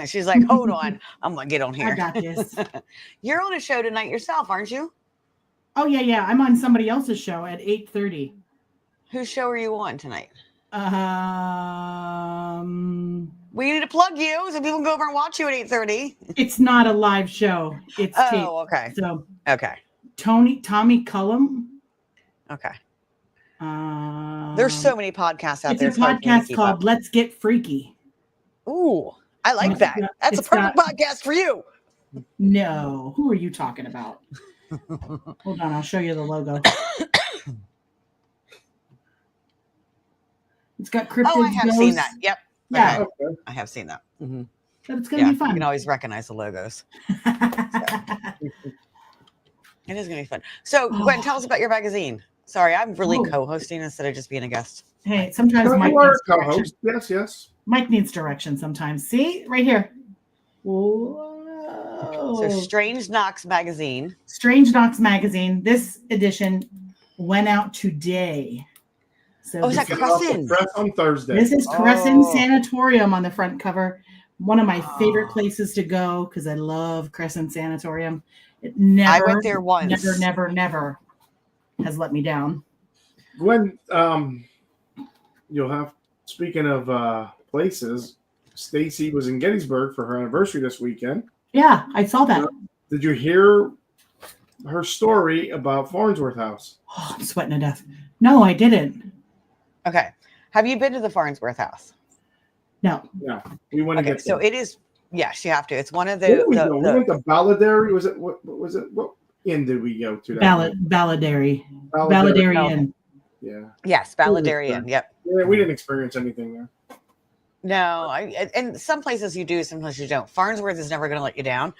She's like, hold on. I'm going to get on here. I got this. You're on a show tonight yourself, aren't you? Oh, yeah. I'm on somebody else's show at 8:30. Whose show are you on tonight? We need to plug you so people can go over and watch you at 8:30. It's not a live show. It's taped. Okay. So okay. Tommy Cullum. Okay. There's so many podcasts out there. It's a podcast called Let's Get Freaky. Ooh, I like that. That's a perfect podcast for you. No, who are you talking about? Hold on, I'll show you the logo. It's got cryptids. Oh, I have seen that. Yep. Yeah. Okay. I have seen that. Mm-hmm. But it's going to be fun. You can always recognize the logos. It is going to be fun. So, Gwen, tell us about your magazine. Sorry, I'm really co-hosting instead of just being a guest. Hey, sometimes Mike needs co-host. Yes. Mike needs direction sometimes. See? Right here. Whoa. So, Strange Knocks magazine. Strange Knocks magazine. This edition went out today. So is that Crescent? Press on Thursday. This is Crescent Sanatorium on the front cover. One of my favorite places to go because I love Crescent Sanatorium. It never, I went there once. Never has let me down. Gwen, you'll have, speaking of places, Stacy was in Gettysburg for her anniversary this weekend. Yeah, I saw that. Did you hear her story about Farnsworth House? Oh, I'm sweating to death. No, I didn't. Okay. Have you been to the Farnsworth House? No. Yeah. We want to get so it is, yes, you have to. It's one of the... we went to Balladary. Was it, what was it? What inn did we go to? Balladary Inn. Yeah. Yes, Balladary Inn. Yep. Yeah, we didn't experience anything there. No, and some places you do, sometimes you don't. Farnsworth is never going to let you down.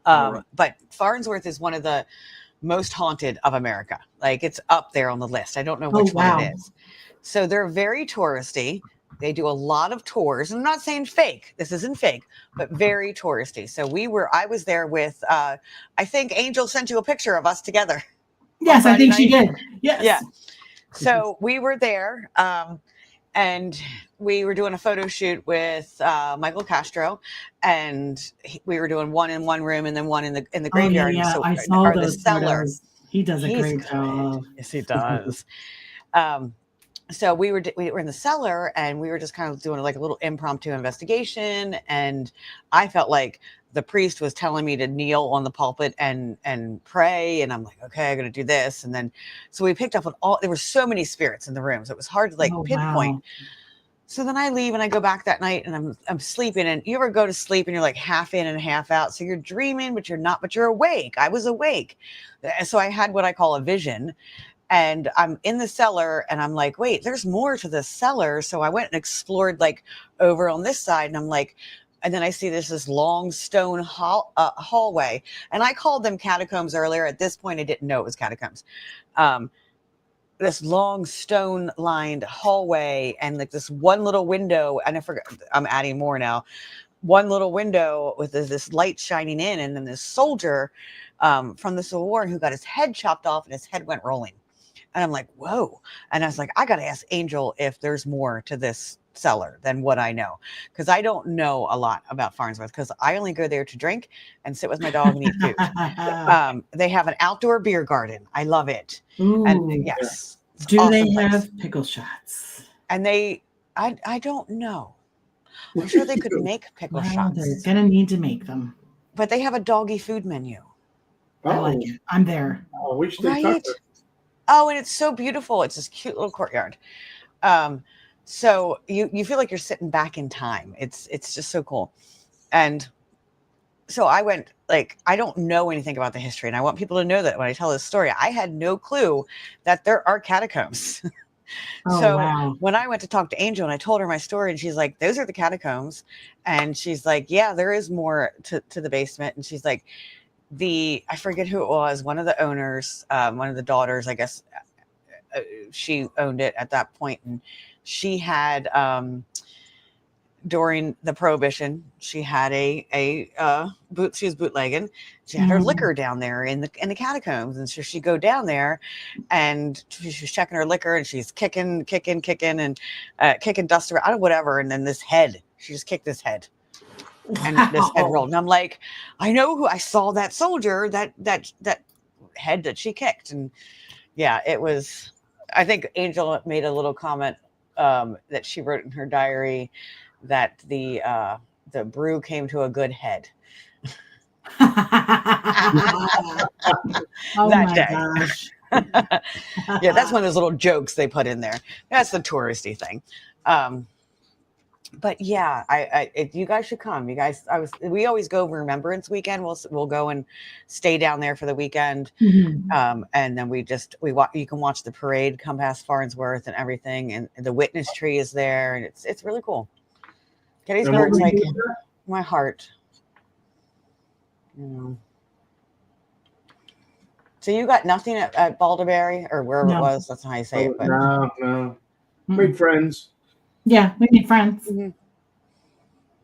But Farnsworth is one of the most haunted of America. Like, it's up there on the list. I don't know which one it is. So they're very touristy. They do a lot of tours. I'm not saying fake. This isn't fake, but very touristy. So I was there with, I think Angel sent you a picture of us together. Yes, I think she did. Yes. Yeah. So we were there. And we were doing a photo shoot with Michael Castro, and we were doing one in one room and then one in the graveyard. Yeah, so, I saw those the cellar. Photos. He does a great job. Yes, he does. So we were in the cellar, and we were just kind of doing like a little impromptu investigation. And I felt like the priest was telling me to kneel on the pulpit and pray. And I'm like, okay, I'm going to do this. And then, so we picked up on there were so many spirits in the rooms. It was hard to pinpoint. Wow. So then I leave and I go back that night, and I'm sleeping. And you ever go to sleep and you're like half in and half out. So you're dreaming, but you're not, but you're awake. I was awake. So I had what I call a vision. And I'm in the cellar, and I'm like, wait, there's more to this cellar. So I went and explored like over on this side, and I'm like, and then I see this long stone hallway, and I called them catacombs earlier. At this point, I didn't know it was catacombs. This long stone lined hallway, and like this one little window, and I forgot, I'm adding more now. One little window with this light shining in, and then this soldier from the Civil War who got his head chopped off, and his head went rolling. And I'm like, whoa. And I was like, I got to ask Angel if there's more to this seller than what I know, because I don't know a lot about Farnsworth because I only go there to drink and sit with my dog and eat food. They have an outdoor beer garden. I love it. Ooh, and yes, do awesome they place. have pickle shots? And I don't know. I'm sure they could make pickle shots. They're gonna need to make them. But they have a doggy food menu. I like it. I'm there. Oh, we should take Right? Tucker. Oh, and it's so beautiful. It's this cute little courtyard. So you feel like you're sitting back in time. It's just so cool. And so I went, like, I don't know anything about the history, and I want people to know that when I tell this story, I had no clue that there are catacombs. So wow. when I went to talk to Angel and I told her my story, and she's like, those are the catacombs. And she's like, yeah, there is more to the basement. And she's like, I forget who it was, one of the owners, one of the daughters, I guess, she owned it at that point. And she had, during the Prohibition, she had she was bootlegging. She had her liquor down there in the catacombs, and so she'd go down there, and she's checking her liquor, and she's kicking, and kicking dust around, I don't know, whatever. And then this head, she just kicked this head, and this head rolled. And I'm like, I know who I saw that soldier, that head that she kicked, and yeah, it was. I think Angel made a little comment that she wrote in her diary that the brew came to a good head. Oh that my day. gosh. Yeah, that's one of those little jokes they put in there. That's the touristy thing. But yeah, you guys should come. You guys, we always go Remembrance Weekend. We'll go and stay down there for the weekend. Mm-hmm. And then you can watch the parade come past Farnsworth and everything. And the witness tree is there, and it's really cool. Gettysburg's like my heart. So you got nothing at Balderberry or wherever it was. That's not how you say it. But No. Made friends. Yeah, we made friends. Mm-hmm.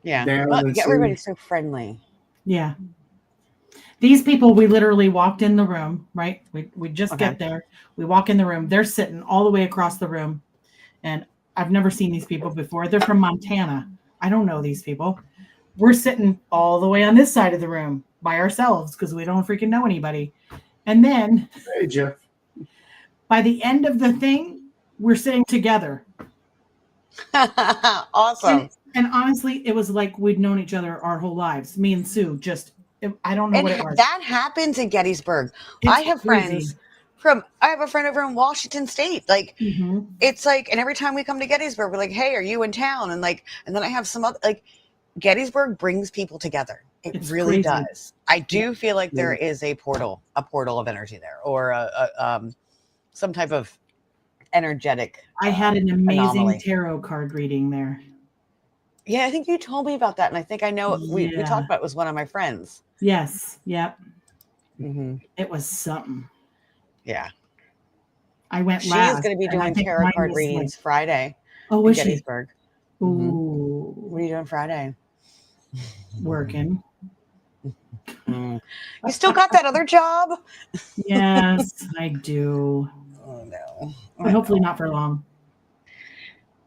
Yeah, Darren everybody's so friendly. Yeah. These people, we literally walked in the room, right? We just get there. We walk in the room. They're sitting all the way across the room. And I've never seen these people before. They're from Montana. I don't know these people. We're sitting all the way on this side of the room by ourselves because we don't freaking know anybody. And then, hey, Jeff. By the end of the thing, we're sitting together. Awesome. And honestly, it was like we'd known each other our whole lives. Me and Sue, I don't know what it was. That happens in Gettysburg. I have friends I have a friend over in Washington State. Like, it's like, and every time we come to Gettysburg, we're like, hey, are you in town? And then I have some other, like, Gettysburg brings people together. It's really crazy. Does. I do feel like there is a portal of energy there, or some type of energetic. I had an amazing anomaly. tarot card reading there. Yeah, I think you told me about that, and I think I know we talked about it with one of my friends. Yes. Yep. Mm-hmm. It was something. Yeah. I went last. She is going to be doing tarot card readings Friday. Oh, was in Gettysburg. She? Ooh. What are you doing Friday? Working. You still got that other job? Yes, I do. Oh no. But hopefully not for long.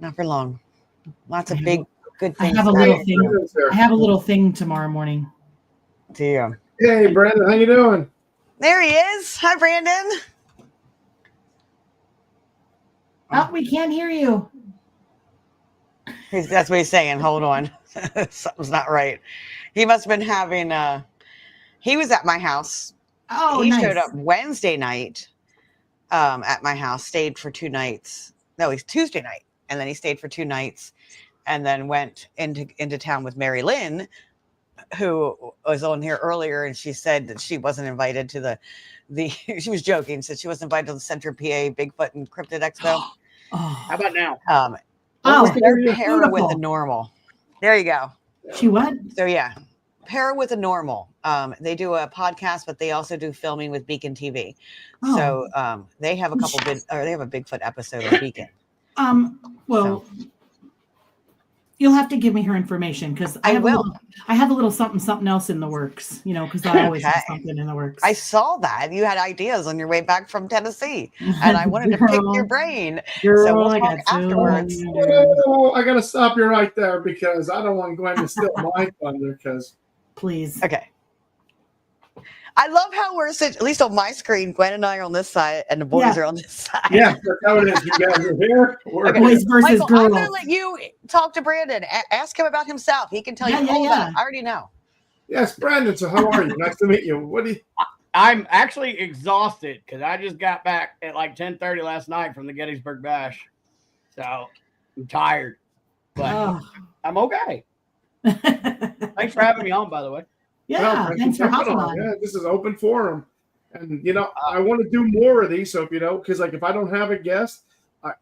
Not for long. Lots of big good things. I have a little thing tomorrow morning. Do you? Hey, Brandon, how you doing? There he is. Hi, Brandon. Oh, we can't hear you. That's what he's saying. Hold on. Something's not right. He must have been having he was at my house. Oh, he nice. showed up Wednesday night at my house, stayed for 2 nights. No, he's Tuesday night. And then he stayed for 2 nights and then went into town with Mary Lynn, who was on here earlier, and she said that she wasn't invited to the she was joking, said she wasn't invited to the Central PA Bigfoot and Cryptid Expo. How about now? They're Para with the Normal. There you go. She what? So yeah, Para with the Normal. They do a podcast, but they also do filming with Beacon TV. Oh. So they have a couple they have a Bigfoot episode on Beacon. Well, You'll have to give me her information because I will. have a little something else in the works, because I always have Okay. something in the works. I saw that you had ideas on your way back from Tennessee, and I wanted to pick your brain. So we'll talk afterwards. Oh, I gotta stop you right there because I don't want Gwen to steal my thunder. Because Please. Okay. I love how we're at least on my screen, Gwen and I are on this side, and the boys are on this side. Yeah, that's how it is. You guys are here. Okay. Boys versus Michael, girls. I'm going to let you talk to Brandon. Ask him about himself. He can tell you all about it. I already know. Yes, Brandon. So how are you? Nice to meet you. What do you? I'm actually exhausted because I just got back at like 10:30 last night from the Gettysburg Bash, so I'm tired, but I'm okay. Thanks for having me on, by the way. Yeah, thanks for hopping on. Yeah, this is open forum, and I want to do more of these. So because if I don't have a guest,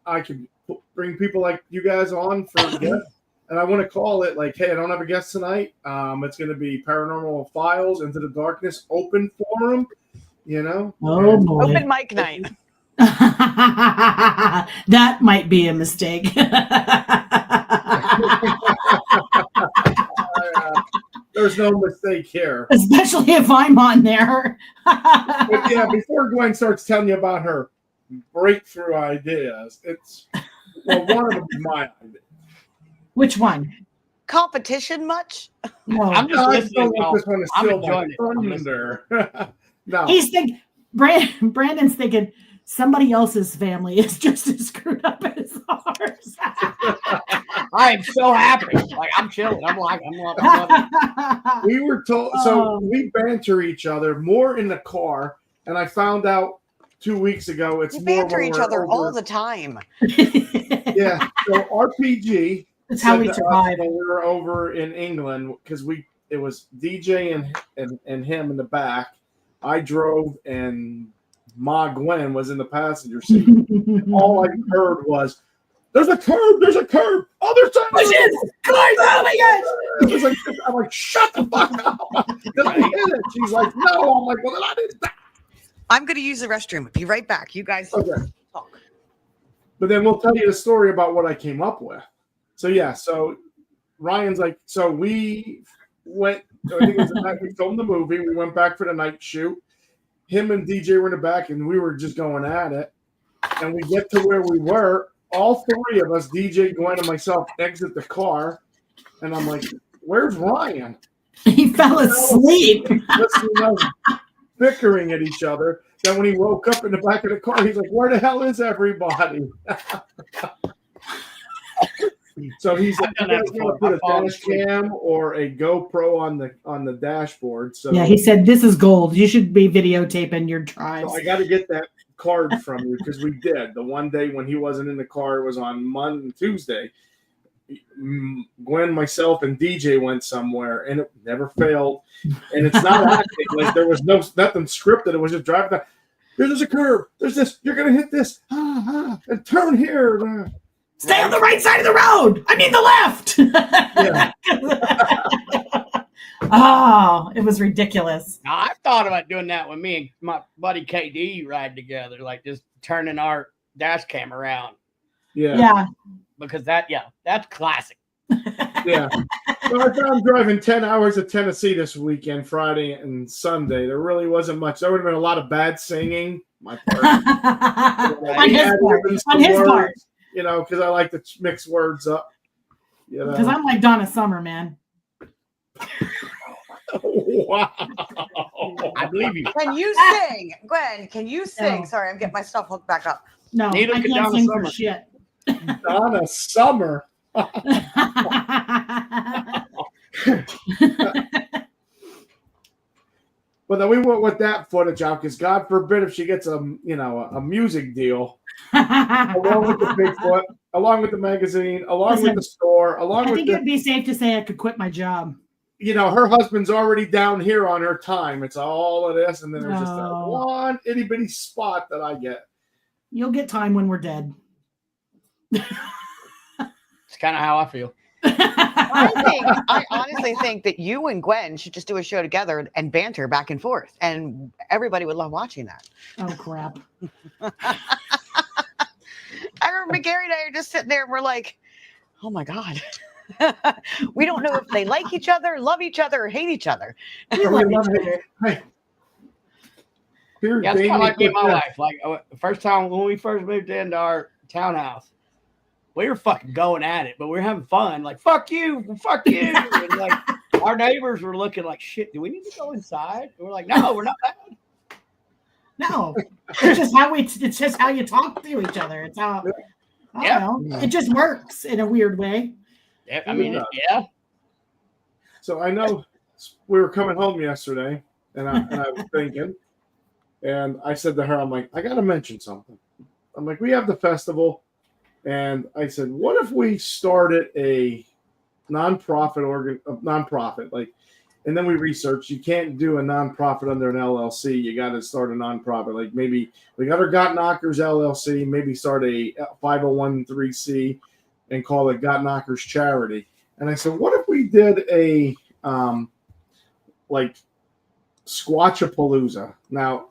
I can bring people like you guys on for guests, and I want to call it like, hey, I don't have a guest tonight. It's going to be Paranormal Files Into the Darkness open forum. Oh boy, open mic night. That might be a mistake. There's no mistake here. Especially if I'm on there. But yeah, before Gwen starts telling you about her breakthrough ideas, one of them is my idea. Which one? Competition much? No. I'm just listening. I'm enjoying it. No. He's thinking, Brandon's thinking, somebody else's family is just as screwed up as ours. I am so happy. Like I'm chilling. I'm loving. We were told, so we banter each other more in the car, and I found out 2 weeks ago we banter each other all the time. Yeah. So RPG. That's how we survive. When we were over in England because it was DJ and him in the back. I drove and Ma Gwen was in the passenger seat. All I heard was, "There's a curb! There's a curb! Other side!" Oh my gosh! It was like, I'm like, "Shut the fuck up!" Then I hit it. She's like, "No!" I'm like, "Well, then I didn't." I'm going to use the restroom. Be right back. You guys talk. But then we'll tell you the story about what I came up with. So yeah, so Ryan's like, so we went. I think it was the night we filmed the movie. We went back for the night shoot. Him and DJ were in the back, and we were just going at it. And we get to where we were. All three of us, DJ, Gwen, and myself, exit the car. And I'm like, "Where's Ryan?" He fell asleep. Listening, bickering at each other. Then when he woke up in the back of the car, he's like, "Where the hell is everybody?" So he's like, "You guys want to put a dash cam or a GoPro on the dashboard?" So yeah, he said, "This is gold. You should be videotaping your drives." So I got to get that card from you because we did. The one day when he wasn't in the car, it was on Monday and Tuesday. Gwen, myself, and DJ went somewhere, and it never failed. And it's not acting like there was nothing scripted. It was just driving. There's a curve. There's this. You're gonna hit this. And turn here. Stay on the right side of the road. I mean the left. Yeah. Oh, it was ridiculous. Now, I've thought about doing that when me and my buddy KD ride together, like just turning our dash cam around. Yeah. Because that's classic. Yeah. So I found driving 10 hours to Tennessee this weekend, Friday and Sunday. There really wasn't much. There would have been a lot of bad singing. My part. On his part. Because I like to mix words up. Because I'm like Donna Summer, man. Wow. I believe you. Can you sing? Gwen, can you sing? No. Sorry, I'm getting my stuff hooked back up. No, Neither I could can't Donna sing Summer. for shit. Donna Summer. But then we went with that footage out because God forbid if she gets a music deal along with the Bigfoot, along with the magazine, along with the store, I think it'd be safe to say I could quit my job. Her husband's already down here on her time. It's all of this, and then there's just that one itty bitty spot that I get. You'll get time when we're dead. It's kind of how I feel. I honestly think that you and Gwen should just do a show together and banter back and forth, and everybody would love watching that. Oh crap! I remember Gary and I are just sitting there, and we're like, "Oh my god." We don't know if they like each other, love each other, or hate each other. We love each other. Hey. Here, Yeah, it's kind of like me and my Damien, wife. Like the first time when we first moved into our townhouse, we were fucking going at it, but we were having fun. Like, fuck you. And like our neighbors were looking like, shit, do we need to go inside? And we're like, no, we're not bad. No, it's just how you talk to each other. It's how I don't know. It just works in a weird way. Yeah, I mean, yeah. So I know we were coming home yesterday, and I was thinking, and I said to her, I'm like, I got to mention something. I'm like, we have the festival, and I said, what if we started a nonprofit, like, and then we researched, you can't do a nonprofit under an LLC. You got to start a nonprofit. Like maybe we got our Got Knockers LLC, maybe start a 501(c) and call it Got Knockers Charity. And I said, what if we did a like Squatchapalooza? Now,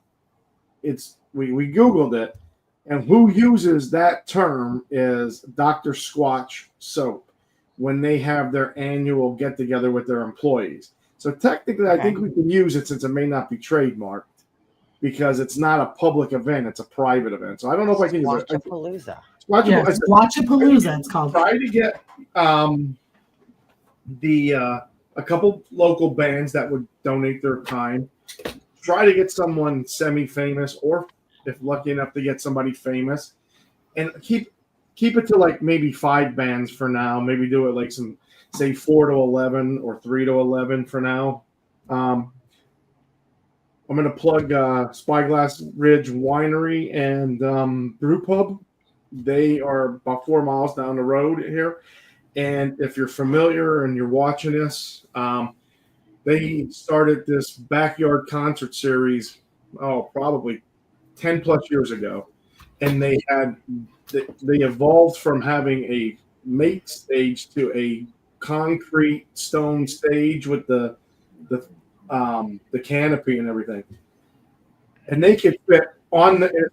it's we Googled it, and who uses that term is Dr. Squatch Soap when they have their annual get together with their employees. So technically, I think we can use it since it may not be trademarked because it's not a public event; it's a private event. So I don't know if I can use it. Squatchapalooza. Squatchapalooza, it's called. Try to get a couple local bands that would donate their time. Try to get someone semi-famous, or if lucky enough to get somebody famous, and keep it to like maybe 5 bands for now. Maybe do it like some, say 4 to 11 or 3 to 11 for now. I'm going to plug Spyglass Ridge Winery and Brew Pub. They are about 4 miles down the road here. And if you're familiar and you're watching this, they started this backyard concert series, probably 10 plus years ago. And they evolved from having a make stage to a concrete stone stage with the canopy and everything. And they could fit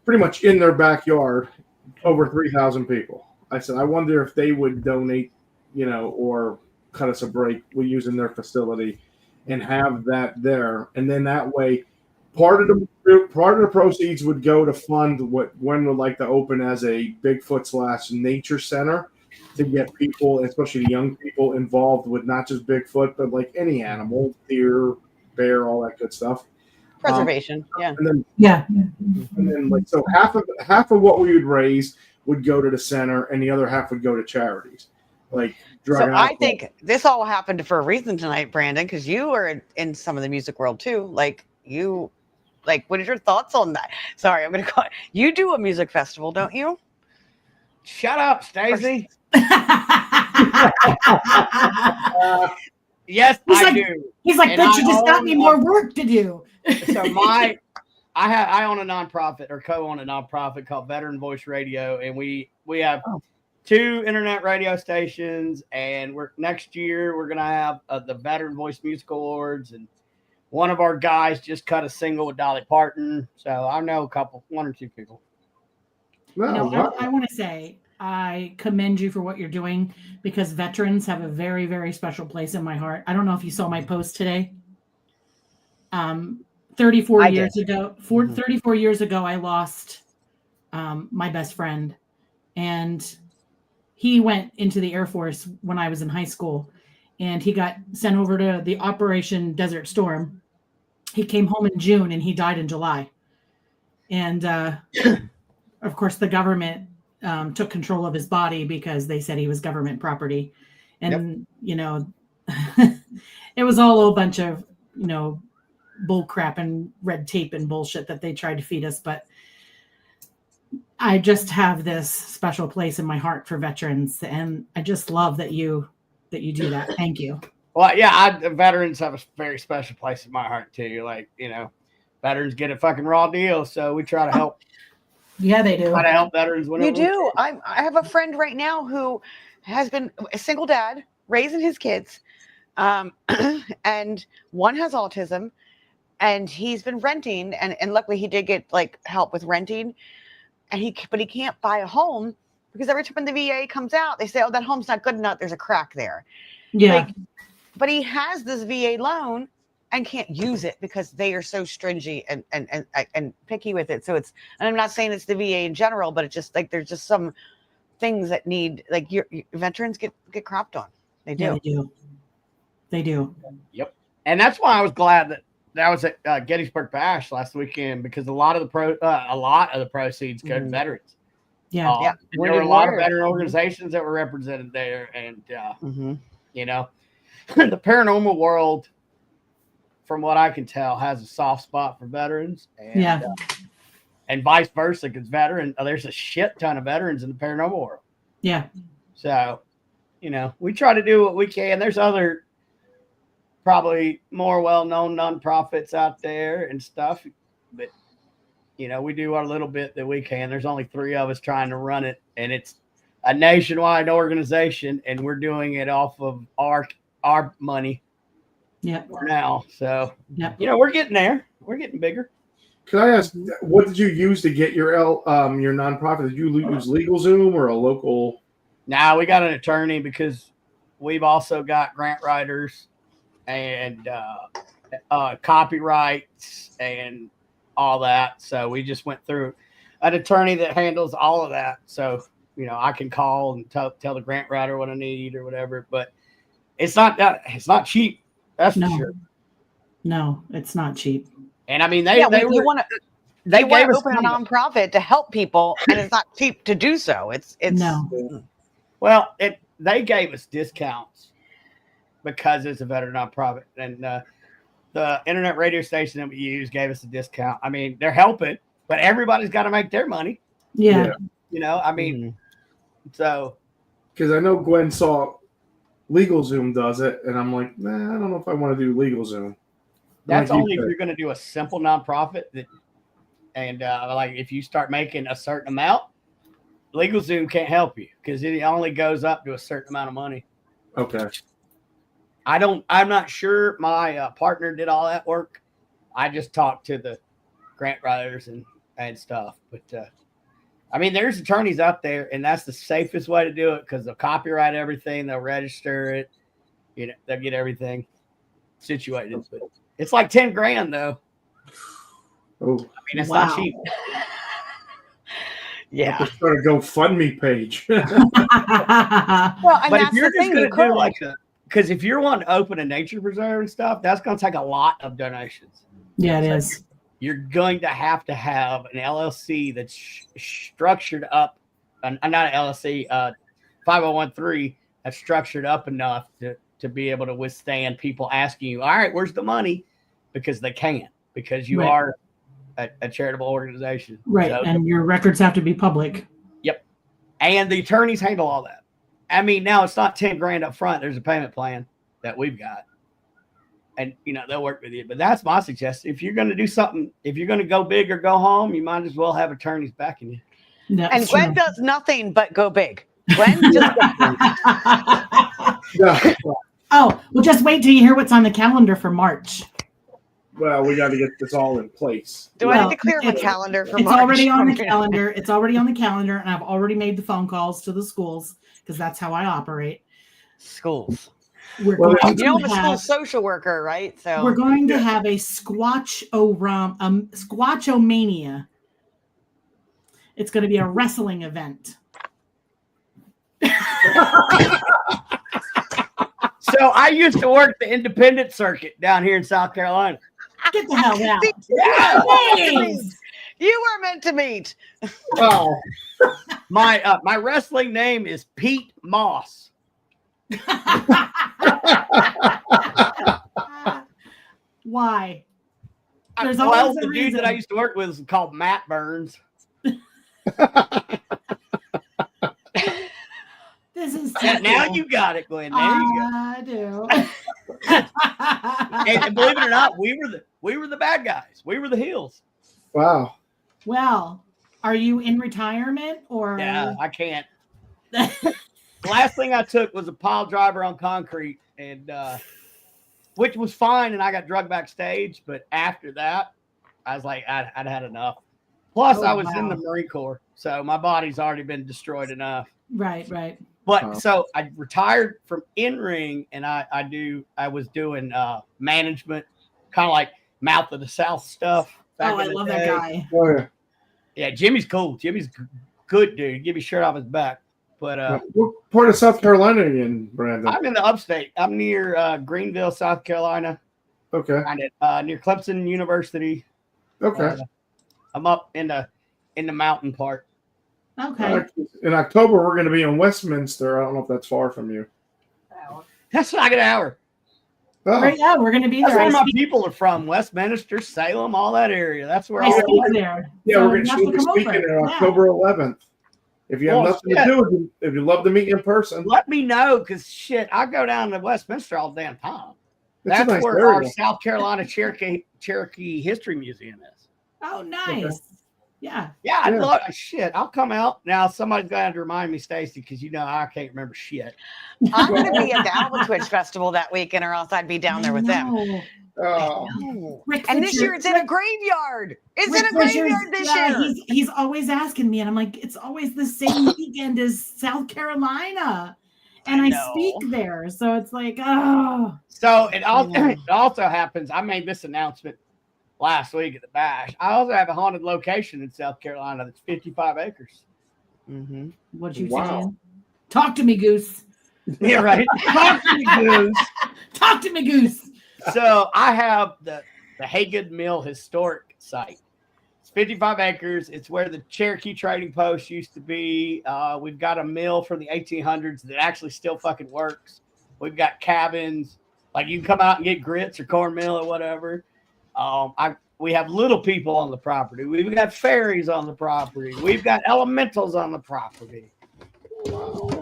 pretty much in their backyard over 3,000 people. I said, I wonder if they would donate, or cut us a break. We're using their facility and have that there. And then that way, part of the proceeds would go to fund what Gwen would like to open as a Bigfoot / nature center to get people, especially young people, involved with not just Bigfoot, but like any animal, deer, bear, all that good stuff. Preservation, yeah. And then like so half of what we would raise would go to the center, and the other half would go to charities. Like so I think this all happened for a reason tonight, Brandon, because you are in some of the music world too. What are your thoughts on that? Sorry, I'm going to call it. You do a music festival, don't you? Shut up, Stacey. Yes, I do. He's like, bitch, you just got me more work to do. So I own a nonprofit or co-own a nonprofit called Veteran Voice Radio, and we have 2 internet radio stations, and next year we're gonna have the Veteran Voice Music Awards, and one of our guys just cut a single with Dolly Parton, so I know 1 or 2 people. I want to say I commend you for what you're doing because veterans have a very, very special place in my heart. I don't know if you saw my post today. 34 years ago, I lost my best friend, and he went into the Air Force when I was in high school, and he got sent over to the Operation Desert Storm. He came home in June, and he died in July. And of course, the government took control of his body because they said he was government property. And, it was all a bunch of, bull crap and red tape and bullshit that they tried to feed us. But I just have this special place in my heart for veterans. And I just love that you do that. Thank you. Well, yeah, veterans have a very special place in my heart too. Like, veterans get a fucking raw deal. So we try to help. Yeah, they do. Try to help veterans. You do. I have a friend right now who has been a single dad raising his kids. And one has autism, and he's been renting, and luckily he did get like help with renting, but he can't buy a home because every time the VA comes out, they say, "Oh, that home's not good enough. There's a crack there." Yeah. Like, but he has this VA loan and can't use it because they are so stringy and picky with it. So it's, and I'm not saying it's the VA in general, but it's just like there's just some things that need, like, your veterans get crapped on. They do. Yeah, they do. They do. Yep. And that's why I was glad that was at Gettysburg Bash last weekend, because a lot of the proceeds go to veterans. Yeah. Yeah. There were a lot of veteran organizations that were represented there, and you know, the paranormal world, from what I can tell, has a soft spot for veterans, and and vice versa, because there's a shit ton of veterans in the paranormal world. Yeah. So, you know, we try to do what we can. There's other probably more well-known nonprofits out there and stuff, but you know, we do our little bit that we can. There's only 3 of us trying to run it, and it's a nationwide organization, and we're doing it off of our money. Yeah. For now. So, yeah, you know, we're getting there. We're getting bigger. Can I ask, what did you use to get your nonprofit? Did you use LegalZoom or a local? Now we got an attorney, because we've also got grant writers and copyrights and all that. So we just went through an attorney that handles all of that. So, you know, I can call and tell the grant writer what I need or whatever. But it's not cheap. That's for sure. No, it's not cheap. And I mean, they you want to open a nonprofit to help people, and it's not cheap to do so. It's no. Well, they gave us discounts because it's a veteran nonprofit, and the internet radio station that we use gave us a discount. I mean, they're helping, but everybody's got to make their money. Yeah. You know, I mean, so. Because I know Gwen saw LegalZoom does it, and I'm like, nah, I don't know if I want to do LegalZoom. That's only if you're going to do a simple nonprofit and like if you start making a certain amount, LegalZoom can't help you because it only goes up to a certain amount of money. Okay. I'm not sure. My partner did all that work. I just talked to the grant writers and stuff. But I mean, there's attorneys out there, and that's the safest way to do it because they'll copyright everything, they'll register it, you know, they'll get everything situated. But it's like $10,000 though. Oh, I mean, it's not cheap. Yeah. I'll start a GoFundMe page. Well, and But that's if you're the just thing, going to do like because if you're wanting to open a nature preserve and stuff, that's going to take a lot of donations. Yeah, it is. You're going to have an LLC that's structured up, not an LLC, 5013 that's structured up enough to be able to withstand people asking you, all right, where's the money? Because they can't, because you are a charitable organization. Right, So, and your records have to be public. Yep. And the attorneys handle all that. I mean, now it's not $10,000 up front. There's a payment plan that we've got. And, you know, they'll work with you. But that's my suggestion. If you're going to do something, if you're going to go big or go home, you might as well have attorneys backing you. That's and Gwen true. does nothing but go big. Gwen just Oh, well, just wait till you hear what's on the calendar for March. Well, we got to get this all in place. I need to clear my calendar for It's March? already on the calendar. It's already on the calendar, and I've already made the phone calls to the schools because that's how I operate. Schools. I'm a school social worker, right? So we're going to have a Squatchomania. It's going to be a wrestling event. So I used to work the independent circuit down here in South Carolina. Get the hell out. You were meant to meet. Oh, My wrestling name is Pete Moss. Why? There's Well, always a the dude reason. that I used to work with was called Matt Burns. This is Now you got it, Glenn. There you go. I do. And believe it or not, we were the bad guys. We were the heels. wow. Well, are you in retirement or? Yeah, I can't. The last thing I took was a pile driver on concrete, and which was fine, and I got drugged backstage. But after that, I was like, I'd had enough. Plus, I was in the Marine Corps, so my body's already been destroyed enough. Right. But so I retired from in-ring, and I was doing management, kind of like Mouth of the South stuff. Oh, I love that guy. Oh yeah. Yeah, Jimmy's cool. Jimmy's good dude. Give me shirt off his back. But what part of South Carolina are you in, Brandon? I'm in the upstate. I'm near Greenville, South Carolina. Okay. Kind of near Clemson University. Okay. I'm up in the mountain part. Okay. In October, we're going to be in Westminster. I don't know if that's far from you. That's like an hour. Oh, Right, yeah, we're going to be That's there. where my people are from. Westminster, Salem, all that area. That's where I all speak there. yeah, So we're going you have to to be come speaking over. on Yeah. October 11th. If you have Well, nothing to do, if you'd love to meet in person, Let me know, because shit, I go down to Westminster all the damn time. it's a That's nice where area. our South Carolina Cherokee History Museum is. Oh, nice. Yeah. Yeah, I'd Yeah. love shit. I'll come out. Now somebody's gonna have to remind me, Stacy, because I can't remember shit. I'm going to be at the Alba Twitch Festival that weekend, or else I'd be down there with them. Oh, No. Rick And this Fisher- year it's in a graveyard. It's Rick in a graveyard Fisher's- this year. He's always asking me, and I'm like, it's always the same weekend as South Carolina, and I know. speak there, so it's like, oh, So it also happens. I made this announcement last week at the bash. I also have a haunted location in South Carolina that's 55 acres. Mm-hmm. what you Wow. saying? Talk to me, Goose. Yeah, right. Talk to me, Goose. Talk to me, Goose. So I have the Haygood Mill Historic Site. It's 55 acres. It's where the Cherokee Trading Post used to be. We've got a mill from the 1800s that actually still fucking works. We've got cabins. Like you can come out and get grits or cornmeal or whatever. We have little people on the property. We've got fairies on the property. We've got elementals on the property.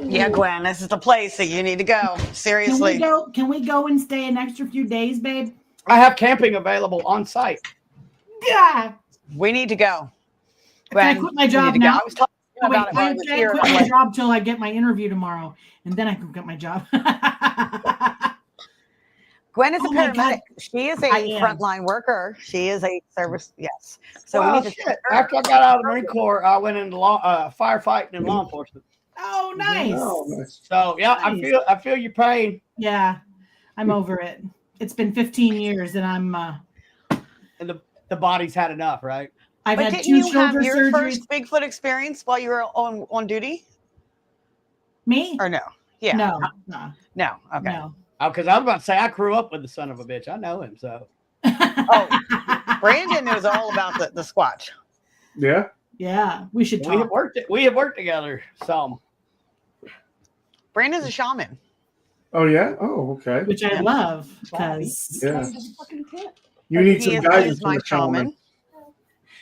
Yeah, Gwen, this is the place that you need to go. Seriously. Can we go and stay an extra few days, babe? I have camping available on site. Yeah. We need to go. Can I Gwen, quit my we job need to go. now? I was talking Oh, wait, about it while I was I here. quit my job till I get my interview tomorrow, and then I can quit my job. Gwen is a Oh my God. paramedic. She is a I am. frontline worker. She is a service. Yes. So Well, we need to shit. After I got out of the Marine Corps, I went into firefighting and law enforcement. Oh, nice. oh, nice. So yeah, Nice. I feel your pain. Yeah, I'm over it. It's been 15 years, and And the body's had enough, right? I've But had didn't 2 you have shoulder your surgeries. first Bigfoot experience while you were on duty? Me? Or no? Yeah. No. No. Okay. No. Oh, because I was about to say I grew up with the son of a bitch. I know him, so Oh, Brandon knows all about the Squatch. Yeah. Yeah, we should we have talk. worked together some. Brandon's a shaman. Oh yeah. Oh okay. Which I love because Yeah. You need He some is guidance my from the shaman. shaman.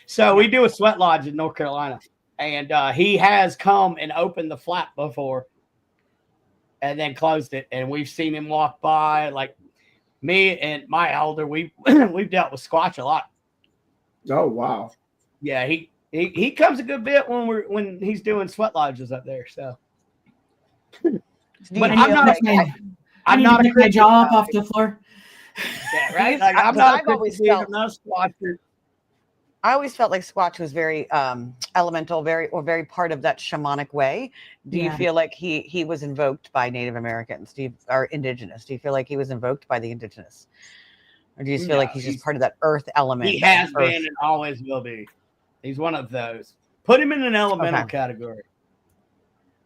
So we do a sweat lodge in North Carolina, and he has come and opened the flap before, and then closed it. And we've seen him walk by. Like me and my elder, we've dealt with Squatch a lot. Oh wow. Yeah, he comes a good bit when he's doing sweat lodges up there. So, Do But you I'm feel not like- I'm I not a need to pick my cryptid jaw up guy. off the floor. Yeah, right. Like I'm Because not. I've always I'm felt- not a Squatcher. I always felt like Squatch was very elemental, very part of that shamanic way. Do you Yeah. feel like he was invoked by Native Americans? Or indigenous? Do you feel like he was invoked by the indigenous? Or do you just feel like No, he's he's- just part of that earth element? He has Earth? been and always will be. He's one of those. Put him in an elemental Okay. category.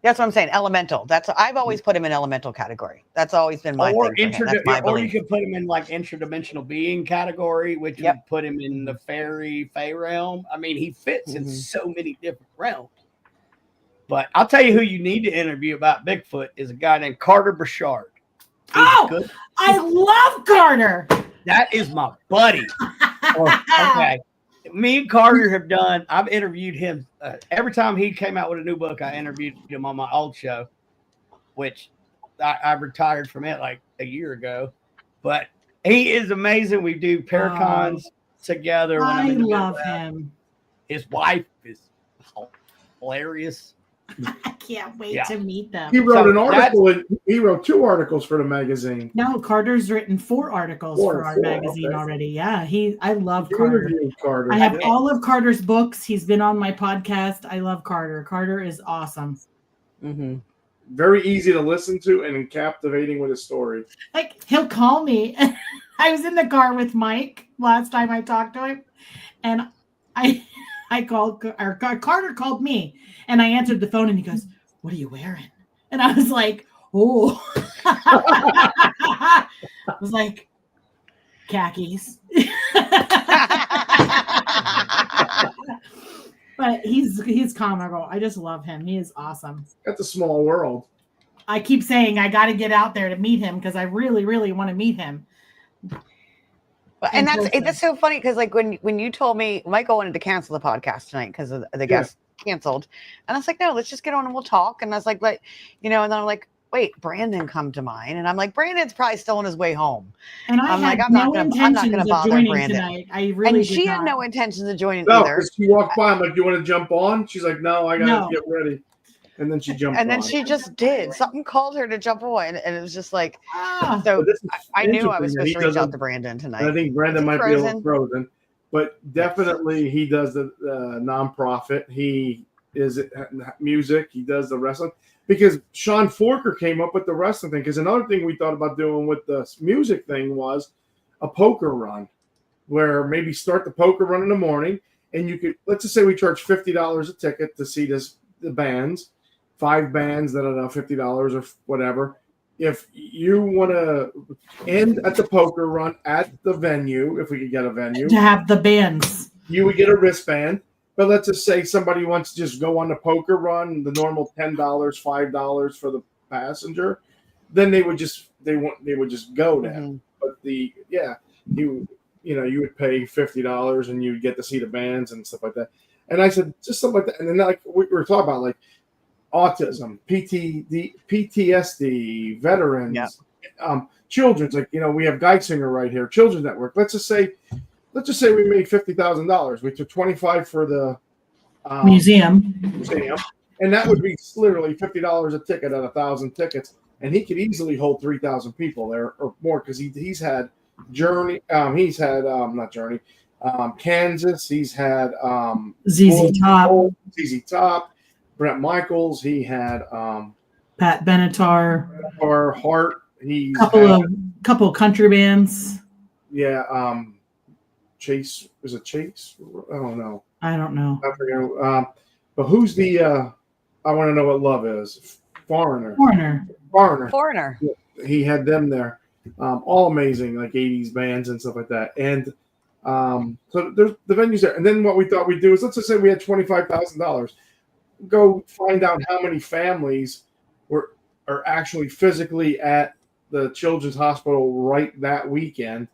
That's what I'm saying. Elemental. I've always put him in elemental category. That's always been my Or thing for him. That's my or you belief. could put him in like interdimensional being category, which Yep. would put him in the fairy realm. I mean, he fits in Mhm. so many different realms. But I'll tell you who you need to interview about Bigfoot is a guy named Carter Burchard. He's Oh! good. I love Carter. That is my buddy. Okay. Me and Carter have done, I've interviewed him. Every time he came out with a new book, I interviewed him on my old show, which I retired from it like a year ago. But he is amazing. We do Paracons together. When I'm I in the love Midwest. him. His wife is hilarious. I can't wait Yeah. to meet them. He wrote So an article. He wrote 2 articles for the magazine. No, Carter's written 4 articles for our magazine okay. already. Yeah, I love You Carter. interviewed Carter. I have all of Carter's books. He's been on my podcast. I love Carter. Carter is awesome. Mm-hmm. Very easy to listen to and captivating with his story. Like, he'll call me. I was in the car with Mike last time I talked to him, and I called, or Carter called me, and I answered the phone, and he goes, "What are you wearing?" And I was like, "Oh," I was like, "Khakis." But he's comical. I just love him. He is awesome. That's a small world. I keep saying I got to get out there to meet him because I really, really want to meet him. And that's so funny because like when you told me Michael wanted to cancel the podcast tonight because the guest canceled, and I was like, no, let's just get on and we'll talk. And I was like, but and then I'm like, wait, Brandon come to mind, and I'm like, Brandon's probably still on his way home. And I'm not going to bother Brandon tonight. I really and she had no intentions of joining no, either. She walked by. I'm like, "Do you want to jump on?" She's like, "No, I gotta get ready." And then she jumped on. And then she just did. Something called her to jump on, and it was just like, so I knew I was supposed to reach out to Brandon tonight. I think Brandon might be a little frozen, but definitely he does the nonprofit. He is music. He does the wrestling. Because Sean Forker came up with the wrestling thing. Because another thing we thought about doing with the music thing was a poker run, where maybe start the poker run in the morning, and you could, let's just say we charge $50 a ticket to see the bands, 5 bands, I don't know, $50 or whatever. If you want to end at the poker run at the venue, if we could get a venue, to have the bands, you would get a wristband. But let's just say somebody wants to just go on the poker run, the normal $10, $5 for the passenger, then they would just go there. Mm-hmm. But you would pay $50 and you'd get to see the bands and stuff like that. And I said just something like that. And then like we were talking about like autism, PTSD, veterans, children's, like we have Geisinger right here, Children's Network. Let's just say we made $50,000. We took $25 for the museum, and that would be literally $50 a ticket at 1,000 tickets, and he could easily hold 3,000 people there or more because he's had Journey, he's had not Journey, Kansas, he's had ZZ Top, Brent Michaels, he had Pat Benatar, Hart, he's couple country bands, Chase, is it Chase? I don't know. I forget. But who's the? I want to know what Love is. Foreigner. Yeah. He had them there. All amazing, like 80s bands and stuff like that. And so there's the venues there. And then what we thought we'd do is, let's just say we had $25,000. Go find out how many families are actually physically at the Children's Hospital right that weekend.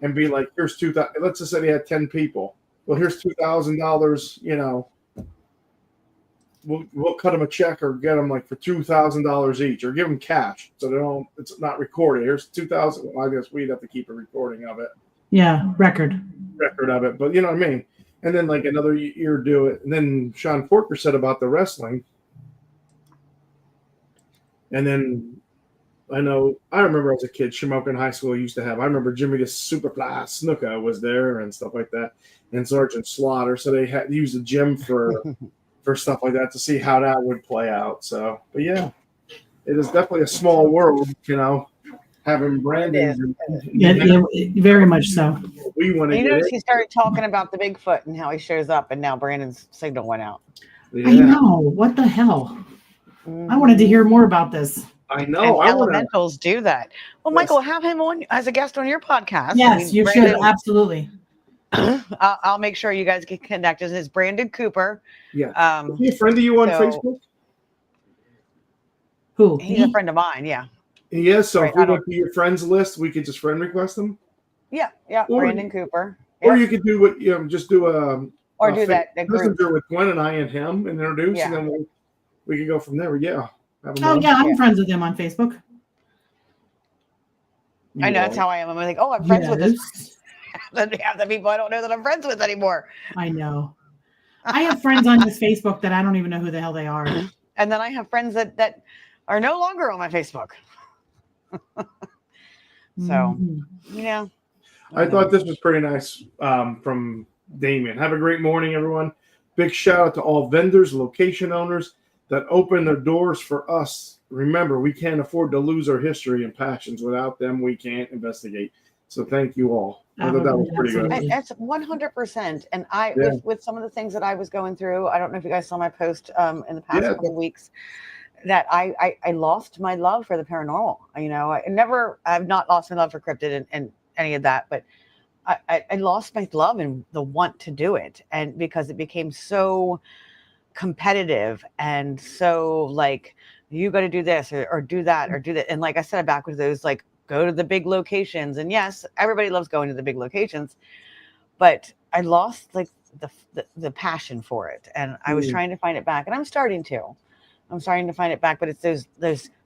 And be like, here's $2,000. Let's just say they had 10 people. Well, here's $2,000. We'll cut them a check or get them like for $2,000 each, or give them cash so they don't. It's not recorded. Here's $2,000. Well, I guess we'd have to keep a recording of it. Yeah, record of it. But you know what I mean. And then like another year do it. And then Sean Forker said about the wrestling. And then. I remember as a kid, Shamokin High School used to have, I remember Jimmy the Superfly Snuka was there and stuff like that, and Sergeant Slaughter. So they had used the gym for stuff like that to see how that would play out. So, but yeah, it is definitely a small world, having Brandon. Very much so. We want to he started talking about the Bigfoot and how he shows up, and now Brandon's signal went out. Yeah. I know. What the hell? I wanted to hear more about this. I know. And elementals do that. Well, Yes. Michael, have him on as a guest on your podcast. Yes, you Brandon, should. Absolutely. I'll make sure you guys get connected. It's Brandon Cooper. Yeah. Is he a friend of you on Facebook? Who? He's a friend of mine. Yeah. He is. So if we went to your friends list, we could just friend request him. Yeah. Brandon Cooper. Or you could do what just do a group with Gwen and I and him and introduce, and then we could go from there. Yeah. I'm friends with him on Facebook. I know, that's how I am. I'm like, I'm friends with this. Then half the people I don't know that I'm friends with anymore. I know. I have friends on this Facebook that I don't even know who the hell they are. And then I have friends that are no longer on my Facebook. So, yeah. I thought this was pretty nice from Damien. Have a great morning, everyone. Big shout out to all vendors, location owners that open their doors for us. Remember, we can't afford to lose our history and passions. Without them, we can't investigate. So thank you all. I thought that was pretty good. It's 100%. And with some of the things that I was going through, I don't know if you guys saw my post in the past couple of weeks, that I lost my love for the paranormal. I've not lost my love for cryptid and any of that, but I lost my love and the want to do it. And because it became so competitive and so like, you got to do this or do that or do that. And like I said, I'm back with those, like, go to the big locations. And yes, everybody loves going to the big locations, but I lost like the passion for it. And I was trying to find it back, and I'm starting to find it back, but it's those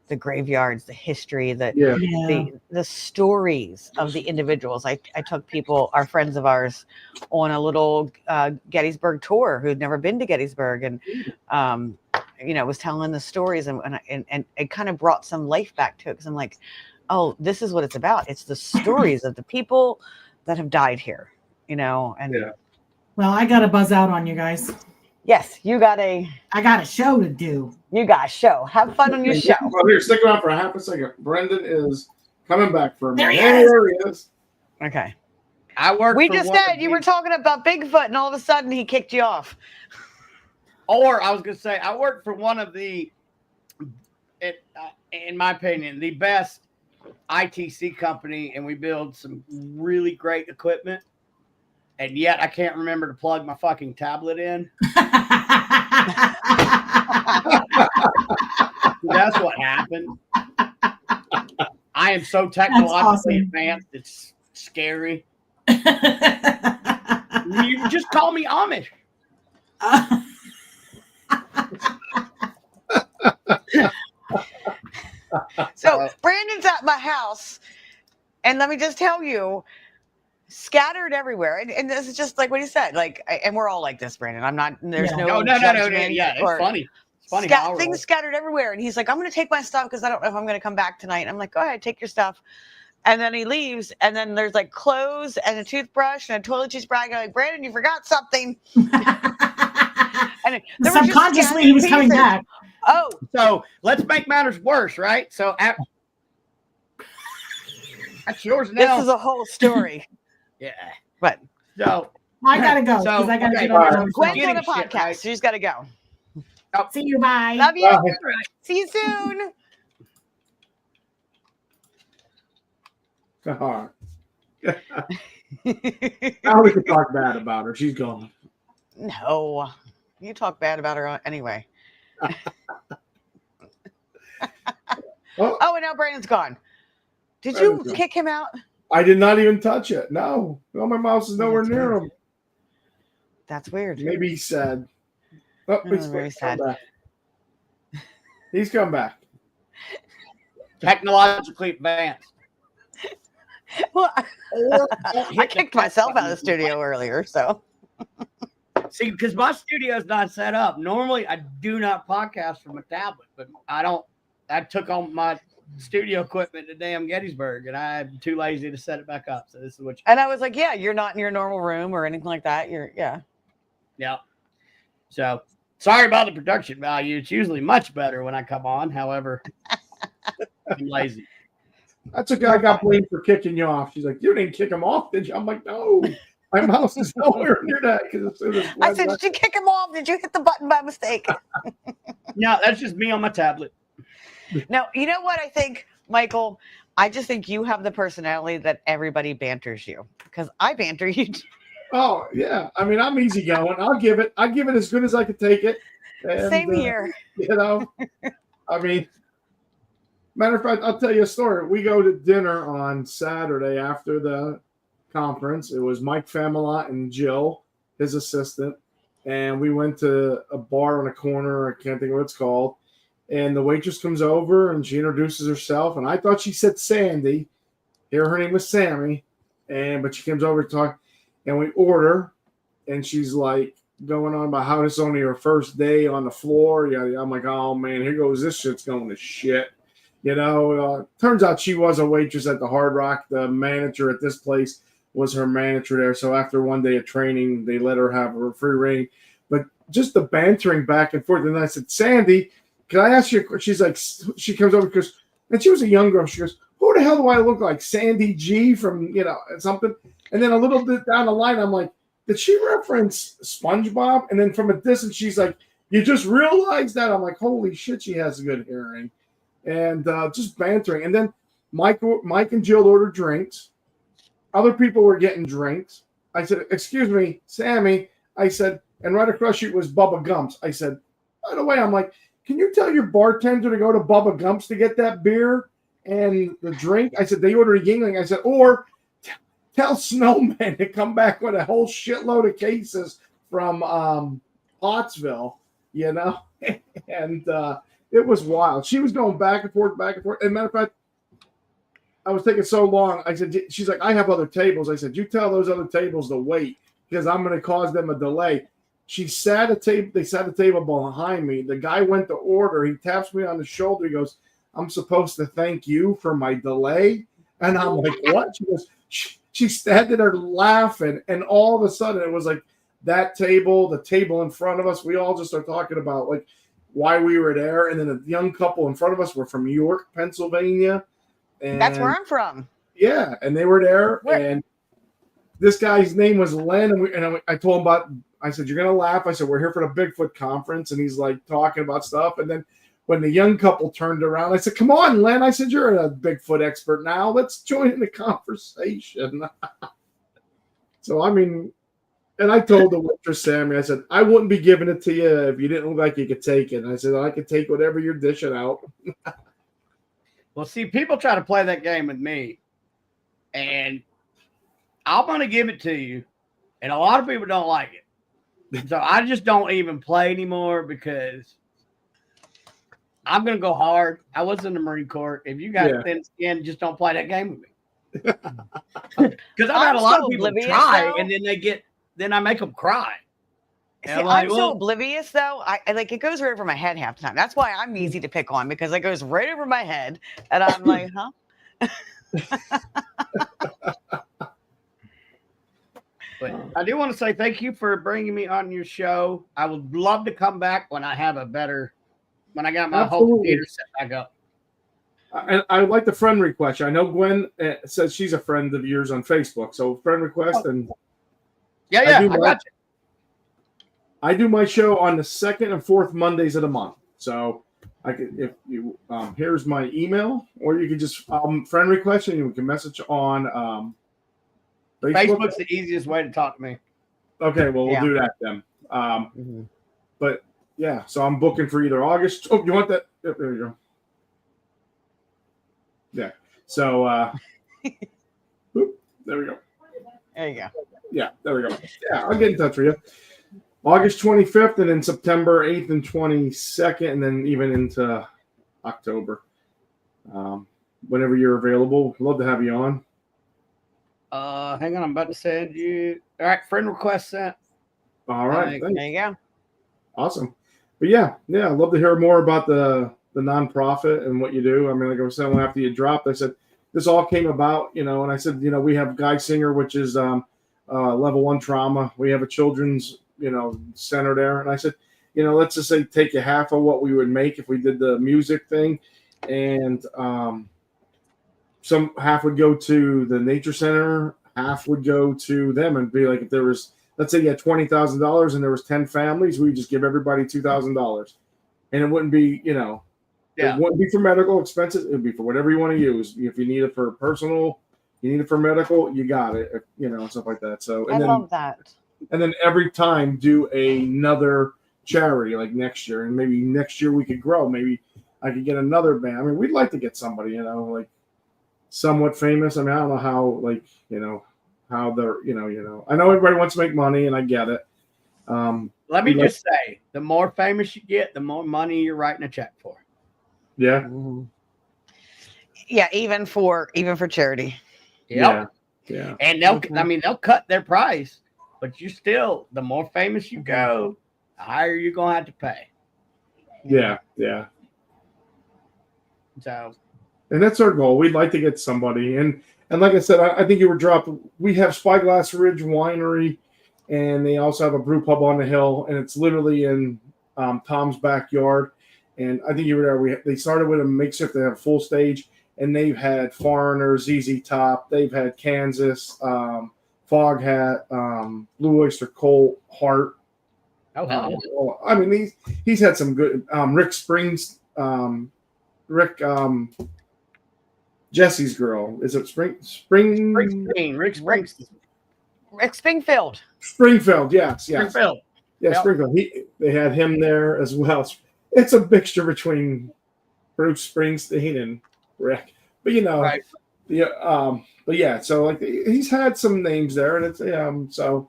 the graveyards, the history, the stories of the individuals. I took people, our friends of ours, on a little Gettysburg tour who'd never been to Gettysburg, and was telling the stories, and it kind of brought some life back to it, because I'm like, oh, this is what it's about. It's the stories of the people that have died here, Well, I got to buzz out on you guys. Yes, I got a show to do. You got a show. Have fun on your show. Well, here, stick around for a half a second. Brendan is coming back for a minute. There he is. Okay. We just said you were talking about Bigfoot, and all of a sudden he kicked you off. Or I was going to say, I worked for one of the, in my opinion, the best ITC company, and we build some really great equipment. And yet I can't remember to plug my fucking tablet in. That's what happened. I am so technologically advanced, it's scary. You just call me Amish. So Brandon's at my house, and let me just tell you, scattered everywhere, and this is just like what he said, and we're all like this, Brandon. I'm not. There's no. Yeah, it's funny. It's funny. Things scattered everywhere, and he's like, "I'm going to take my stuff because I don't know if I'm going to come back tonight." And I'm like, "Go ahead, take your stuff." And then he leaves, and then there's like clothes and a toothbrush and a toiletries bag. And I'm like, Brandon, you forgot something. And subconsciously, he was coming back. Oh, so let's make matters worse, right? So that's yours now. This is a whole story. Yeah. But so I gotta go because I gotta get on. Gwen's on a podcast. Right? She's got to go. Oh. See you. Bye. Love you. Bye. See you soon. Now we can talk bad about her. She's gone. No, you talk bad about her anyway. Oh, and now Brandon's gone. Did you kick him out? I did not even touch it. No, my mouse is nowhere near him. That's weird. Maybe he's sad. Oh, he's very sad. Back. He's come back. Technologically advanced. Well, I kicked myself out of the studio earlier, so. See, because my studio is not set up. Normally, I do not podcast from a tablet, but I took on my studio equipment to damn Gettysburg, and I'm too lazy to set it back up. So this is what. And I was like, "Yeah, you're not in your normal room or anything like that. Yeah." So sorry about the production value. It's usually much better when I come on. However, I'm lazy. That's a guy got blamed for kicking you off. She's like, "You didn't kick him off, did you?" I'm like, "No, my mouse is nowhere near that." I said, "Did you kick him off? Did you hit the button by mistake?" No, that's just me on my tablet. No, you know what I think, Michael? I just think you have the personality that everybody banters you, because I banter you. Oh yeah, I mean, I'm easygoing. I'll give it as good as I can take it. And, same here. I mean. Matter of fact, I'll tell you a story. We go to dinner on Saturday after the conference. It was Mike Famelot and Jill, his assistant, and we went to a bar on a corner. I can't think of what it's called. And the waitress comes over and she introduces herself. And I thought she said Sandy. Here, her name was Sammy. But she comes over to talk, and we order. And she's like, going on about how this is only her first day on the floor. Yeah, I'm like, oh man, here goes this shit's going to shit. Turns out she was a waitress at the Hard Rock. The manager at this place was her manager there. So after one day of training, they let her have her free reign. But just the bantering back and forth. And I said, Sandy, can I ask you? She's like, she comes over because, and she was a young girl. She goes, who the hell do I look like? Sandy G from, something. And then a little bit down the line, I'm like, did she reference SpongeBob? And then from a distance, she's like, you just realized that? I'm like, holy shit, she has a good hearing. And just bantering. And then Mike and Jill ordered drinks. Other people were getting drinks. I said, excuse me, Sammy. I said, and right across you was Bubba Gump's. I said, by the way, I'm like, can you tell your bartender to go to Bubba Gump's to get that beer and the drink? I said, they ordered a Yingling. I said, or tell Snowman to come back with a whole shitload of cases from Pottsville, and it was wild. She was going back and forth. And matter of fact, I was taking so long. I said, she's like, I have other tables. I said, you tell those other tables to wait because I'm going to cause them a delay. She sat a table. They sat a table behind me. The guy went to order. He taps me on the shoulder. He goes, I'm supposed to thank you for my delay. And I'm like, what? She goes, she standing there laughing. And all of a sudden it was like that table, the table in front of us. We all just started talking about like why we were there. And then a young couple in front of us were from York, Pennsylvania. And that's where I'm from. Yeah. And they were there. And this guy's name was Len. And I told him I said, you're going to laugh. I said, we're here for the Bigfoot conference. And he's like talking about stuff. And then when the young couple turned around, I said, come on, Len. I said, you're a Bigfoot expert now. Let's join in the conversation. So, I mean, and I told the waitress, Sammy, I said, I wouldn't be giving it to you if you didn't look like you could take it. And I said, I could take whatever you're dishing out. Well, see, people try to play that game with me. And I'm going to give it to you. And a lot of people don't like it. So I just don't even play anymore because I'm going to go hard. I was in the Marine Corps. If you got thin skin, just don't play that game with me. Because I've had a lot of people try, and then I make them cry. See, I'm so oblivious, though. I like it goes right over my head half the time. That's why I'm easy to pick on because it goes right over my head, and I'm like, huh? But I do want to say thank you for bringing me on your show. I would love to come back when I have when I got my whole computer set back up. I would like the friend request. I know Gwen says she's a friend of yours on Facebook. So friend request and I got you. I do my show on the second and fourth Mondays of the month. So I could, if you here's my email, or you can just friend request and you can message on Facebook. Facebook's the easiest way to talk to me. Okay, well we'll do that then. But yeah, so I'm booking for either August. Oh, you want that? Yep, there you go. Yeah. So there we go. There you go. Yeah, there we go. Yeah, I'll get in touch with you. August 25th and then September 8th and 22nd, and then even into October. Whenever you're available, love to have you on. Hang on, I'm about to send you. All right, friend request sent. All right, there you go. Awesome. But yeah, I'd love to hear more about the nonprofit and what you do. I mean, like I was saying, after you dropped, I said this all came about, and I said, we have Guy Singer, which is level 1 trauma. We have a children's, center there, and I said, let's just say take a half of what we would make if we did the music thing, and some half would go to the nature center, half would go to them, and be like, if there was, let's say you had $20,000 and there was 10 families, we would just give everybody $2,000, and it wouldn't be, it wouldn't be for medical expenses. It would be for whatever you want to use. If you need it for personal, you need it for medical, you got it, stuff like that. So I love that. And then every time do another charity like next year, and maybe next year we could grow. Maybe I could get another band. I mean, we'd like to get somebody, like somewhat famous. I mean, I don't know how, how they're, I know everybody wants to make money, and I get it. Let me just say, the more famous you get, the more money you're writing a check for. Yeah. Mm-hmm. Yeah, even for charity. Yep. Yeah. And they'll cut their price. but you still, the more famous you go, the higher you're gonna have to pay. Yeah. So, And that's our goal. We'd like to get somebody. And like I said, I think you were dropped. We have Spyglass Ridge Winery, and they also have a brew pub on the hill, and it's literally in Tom's backyard. And I think you were there. They started with a makeshift. They have a full stage, and they've had Foreigner, ZZ Top. They've had Kansas, Foghat, Blue Oyster Cult, Heart. oh hell yeah. I mean, he's had some good. Rick Springs, Jesse's girl. Is it Rick Springfield. Springfield, yes. Springfield. Yeah, Yep. Springfield. They had him there as well. It's a mixture between Bruce Springsteen and Rick. But Right. but yeah, so like he's had some names there, and it's so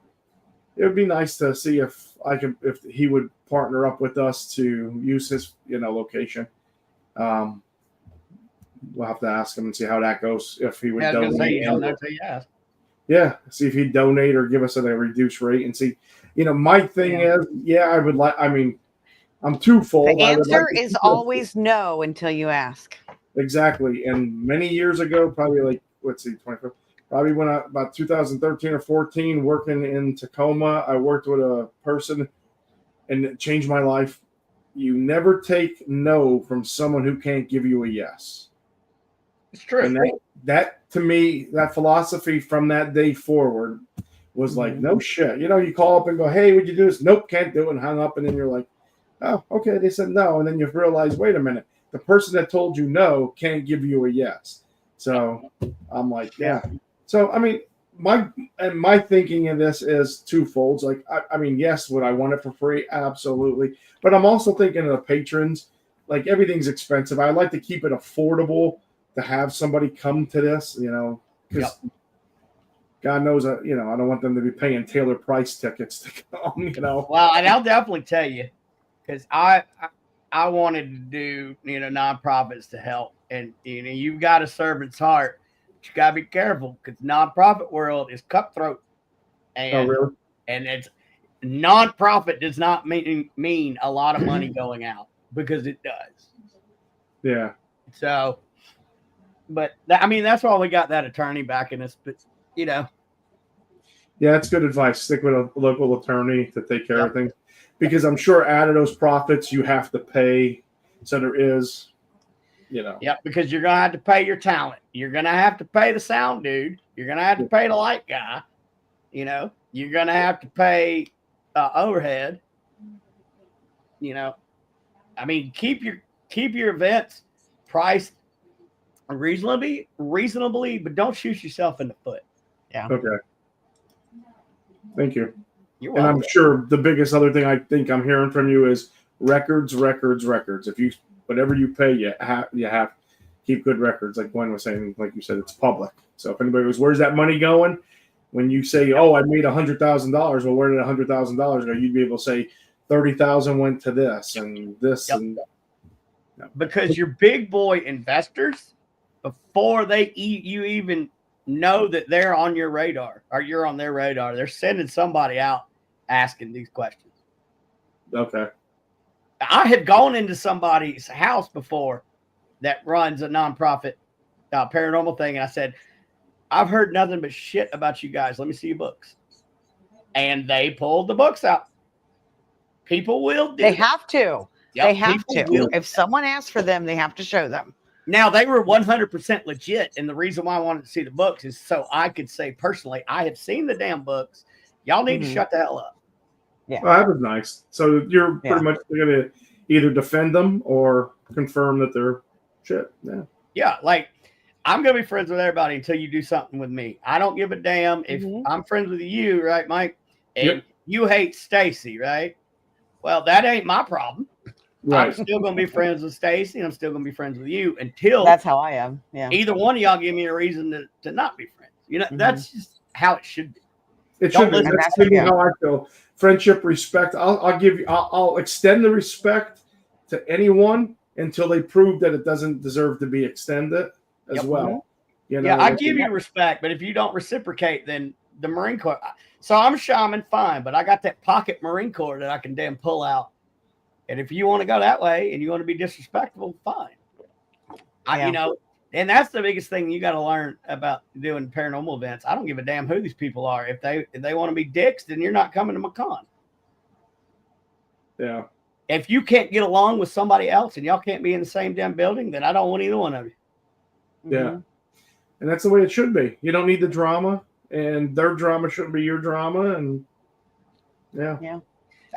it would be nice to see if he would partner up with us to use his location. We'll have to ask him and see how that goes. If he would donate, yeah, see if he'd donate or give us at a reduced rate, and see. My thing is, I would like. I mean, I'm twofold. The answer is always no until you ask. Exactly. And many years ago, probably like 25. Probably when about 2013 or 14, working in Tacoma, I worked with a person, and it changed my life. You never take no from someone who can't give you a yes. It's true. And that to me, that philosophy from that day forward was like, no shit. You call up and go, hey, would you do this? Nope, can't do it, and hung up. And then you're like, oh, okay. They said no. And then you realize, wait a minute. The person that told you no can't give you a yes. So I'm like, yeah. So, I mean, my thinking in this is twofold. Like, I mean, yes, would I want it for free? Absolutely. But I'm also thinking of the patrons. Like, everything's expensive. I like to keep it affordable to have somebody come to this, because God knows, I don't want them to be paying Taylor Price tickets to come, Well, and I'll definitely tell you, because I wanted to do, nonprofits to help. And, you've got a servant's heart. But you got to be careful because nonprofit world is cutthroat. And, really? And it's nonprofit does not mean a lot of money going out, because it does. Yeah. So, but that's why we got that attorney back in us. But, Yeah, it's good advice. Stick with a local attorney to take care of things, because I'm sure out of those profits you have to pay. So there is, Yep, because you're gonna have to pay your talent. You're gonna have to pay the sound dude. You're gonna have to pay the light guy. You're gonna have to pay overhead. Keep your events priced reasonably, but don't shoot yourself in the foot. Yeah. Okay. Thank you. You're welcome. And I'm sure the biggest other thing I think I'm hearing from you is records. If you whatever you pay, you have to keep good records. Like Gwen was saying, like you said, it's public. So if anybody goes, where's that money going? When you say, oh, I made $100,000, well, where did $100,000 go? You'd be able to say $30,000 went to this and this and because your big boy investors, before you even know that they're on your radar or you're on their radar, they're sending somebody out asking these questions. Okay. I have gone into somebody's house before that runs a nonprofit paranormal thing, and I said, I've heard nothing but shit about you guys. Let me see your books. And they pulled the books out. People will do They have to. Yep, they have to. will. If someone asks for them, they have to show them. Now, they were 100% legit, and the reason why I wanted to see the books is so I could say personally, I have seen the damn books. Y'all need to shut the hell up. Yeah. Well, that was nice. So you're pretty much going to either defend them or confirm that they're shit. Yeah. Yeah, like, I'm going to be friends with everybody until you do something with me. I don't give a damn if I'm friends with you, right, Mike? And you hate Stacy, right? Well, that ain't my problem. Right. I'm still going to be friends with Stacy, and I'm still going to be friends with you until that's how I am. Yeah. Either one of y'all give me a reason to not be friends. That's just how it should be. It should be. That's how I feel. Friendship, respect. I'll extend the respect to anyone until they prove that it doesn't deserve to be extended as well. I give you respect, but if you don't reciprocate, then the Marine Corps. So I'm shaman, fine, but I got that pocket Marine Corps that I can damn pull out. And if you want to go that way and you want to be disrespectful, fine. You know, and that's the biggest thing you got to learn about doing paranormal events. I don't give a damn who these people are. If they want to be dicks, then you're not coming to my con. Yeah. If you can't get along with somebody else and y'all can't be in the same damn building, then I don't want either one of you. Yeah. Mm-hmm. And that's the way it should be. You don't need the drama, and their drama shouldn't be your drama. And yeah.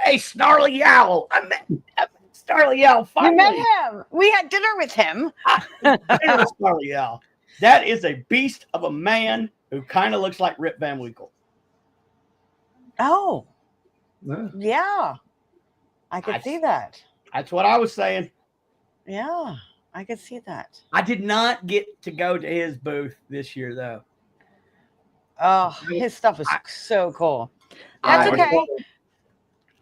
Hey, Snarly Owl. I met Snarly Owl. Finally. You met him. We had dinner with him. Snarly Owl. That is a beast of a man who kind of looks like Rip Van Winkle. Oh. Yeah. I could see that. That's what I was saying. Yeah, I could see that. I did not get to go to his booth this year, though. Oh, his stuff is so cool. That's okay.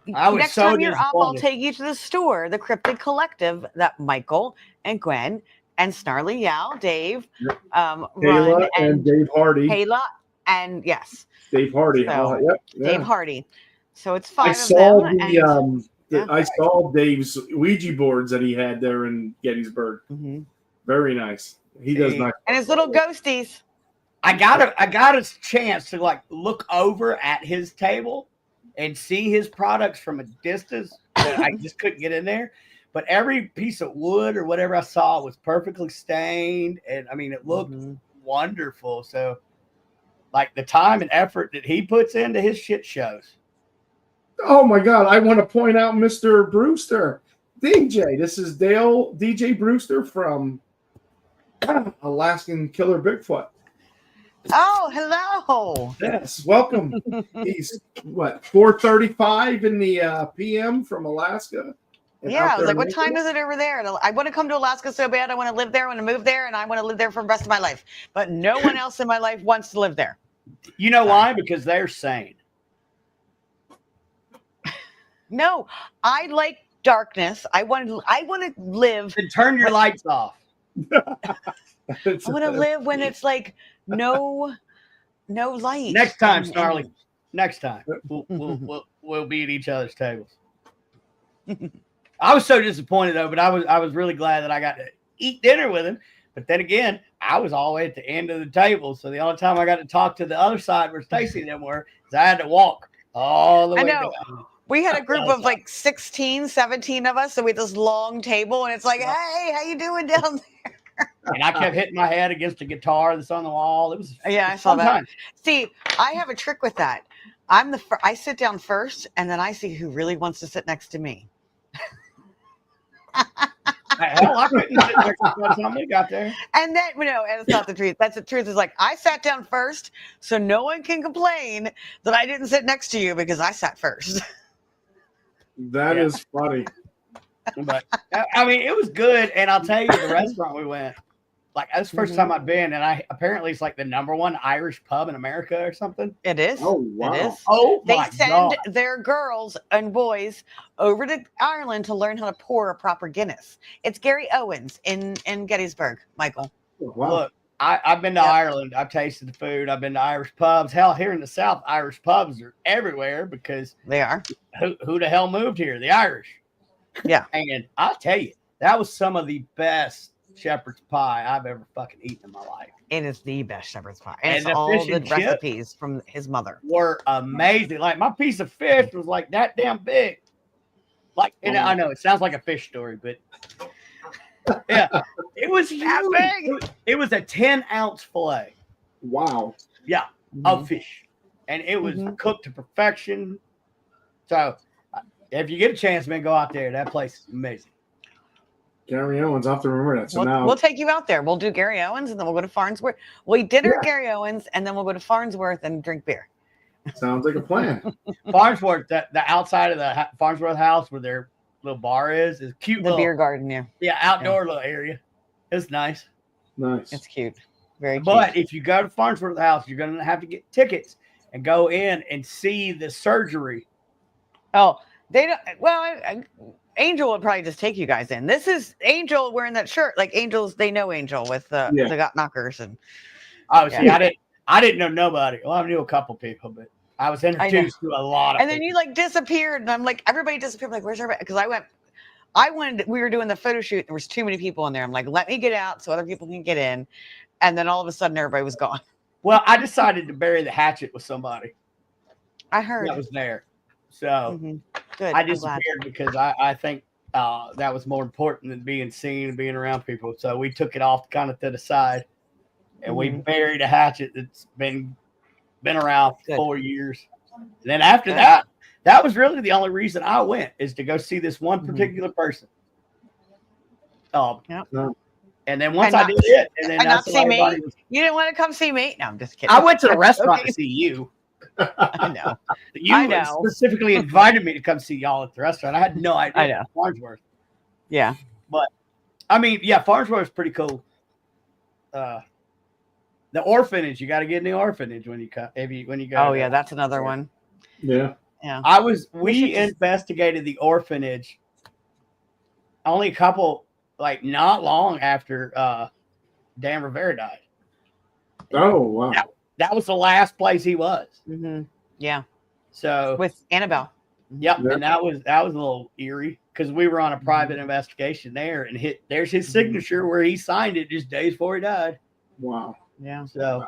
Next time you're up, I'll take you to the store, the Cryptid Collective, that Michael and Gwen and Snarly Yal, Dave, Kayla and Dave Hardy. Kayla and Dave Hardy. So, Dave Hardy. So it's 5 of them. I saw Dave's Ouija boards that he had there in Gettysburg. Mm-hmm. Very nice. He does nice. And his little ghosties. I got a chance to like look over at his table and see his products from a distance. But I just couldn't get in there. But every piece of wood or whatever I saw was perfectly stained, and I mean it looked wonderful. So, like the time and effort that he puts into his shit shows. Oh my God! I want to point out Mr. Brewster, DJ. This is DJ Brewster from Alaskan Killer Bigfoot. Oh, hello! Yes, welcome. He's 4:35 in the PM from Alaska. Yeah, I was like, what time is it over there? And I want to come to Alaska so bad. I want to live there. I want to move there, and I want to live there for the rest of my life. But no one else in my life wants to live there. You know why? Because they're sane. No, I like darkness. I want to live. Then turn your lights off. I want to live when it's like no light. Next time, Snarly. Next time, we'll be at each other's tables. I was so disappointed though, but I was really glad that I got to eat dinner with him. But then again, I was all the way at the end of the table, so the only time I got to talk to the other side where Stacy and them were is I had to walk all the way down. We had a group of like 16, 17 of us, so we had this long table, and it's like, hey, how you doing down there? And I kept hitting my head against a guitar that's on the wall. It was I saw that. Time. See, I have a trick with that. I sit down first, and then I see who really wants to sit next to me. Hell, I couldn't sit next to by the time we got there. And then, and it's not the truth. That's the truth. Is like I sat down first, so no one can complain that I didn't sit next to you because I sat first. That is funny. But I mean, it was good, and I'll tell you, the restaurant we went, like that's the first time I've been, and apparently it's like the #1 Irish pub in America or something. It is. Oh wow! It is. Oh they my send God. their girls and boys over to Ireland to learn how to pour a proper Guinness. It's Gary Owens in Gettysburg, Michael. Oh, wow. Look, I've been to Ireland. I've tasted the food. I've been to Irish pubs. Hell, here in the South, Irish pubs are everywhere because they are. Who the hell moved here? The Irish. Yeah. And I'll tell you, that was some of the best shepherd's pie I've ever fucking eaten in my life. It is the best shepherd's pie. And it's the all fish the and recipes from his mother. Were amazing. Like my piece of fish was like that damn big. Like, and I know it sounds like a fish story, but yeah, it was that big. It was a 10-ounce fillet. Wow. Yeah, of fish, and it was cooked to perfection. So, if you get a chance, man, go out there. That place is amazing. Gary Owens, I have to remember that. So now we'll take you out there. We'll do Gary Owens, and then we'll go to Farnsworth. We'll eat dinner at Gary Owens, and then we'll go to Farnsworth and drink beer. Sounds like a plan. Farnsworth, the outside of the Farnsworth house where their little bar is cute. The beer garden, yeah, outdoor little area. It's nice. Nice. It's cute. Very cute. But if you go to Farnsworth house, you're going to have to get tickets and go in and see the surgery. Oh, they don't. Well, Angel would probably just take you guys in. This is Angel wearing that shirt. Like Angels, they know Angel with the got knockers and. Oh, see, I I didn't know nobody. Well, I knew a couple people, but I was introduced to a lot of and then people. you like disappeared, and I'm like, everybody disappeared. I'm like, where's everybody? Because I wanted, we were doing the photo shoot. There was too many people in there. I'm like, let me get out so other people can get in. And then all of a sudden, everybody was gone. Well, I decided to bury the hatchet with somebody I heard. that was there. So Good. I disappeared because I think that was more important than being seen and being around people. So we took it off kind of to the side, and we buried a hatchet that's been around for 4 years. And then after that was really the only reason I went, is to go see this one particular person. And then once I did it, and then not see me. You didn't want to come see me? No, I'm just kidding. I went to the restaurant to see you. I know. You specifically invited me to come see y'all at the restaurant. I had no idea. I know. Farnsworth. Yeah. But I mean, yeah, Farnsworth's pretty cool. The orphanage, you got to get in the orphanage when you go. Oh yeah, that's another one. Yeah. Yeah. We investigated the orphanage only a couple, like not long after Dan Rivera died. Oh wow. That was the last place he was. Yeah. So with Annabelle. Yep. And that was a little eerie because we were on a private investigation there, and there's his signature where he signed it just days before he died. Wow. Yeah. So,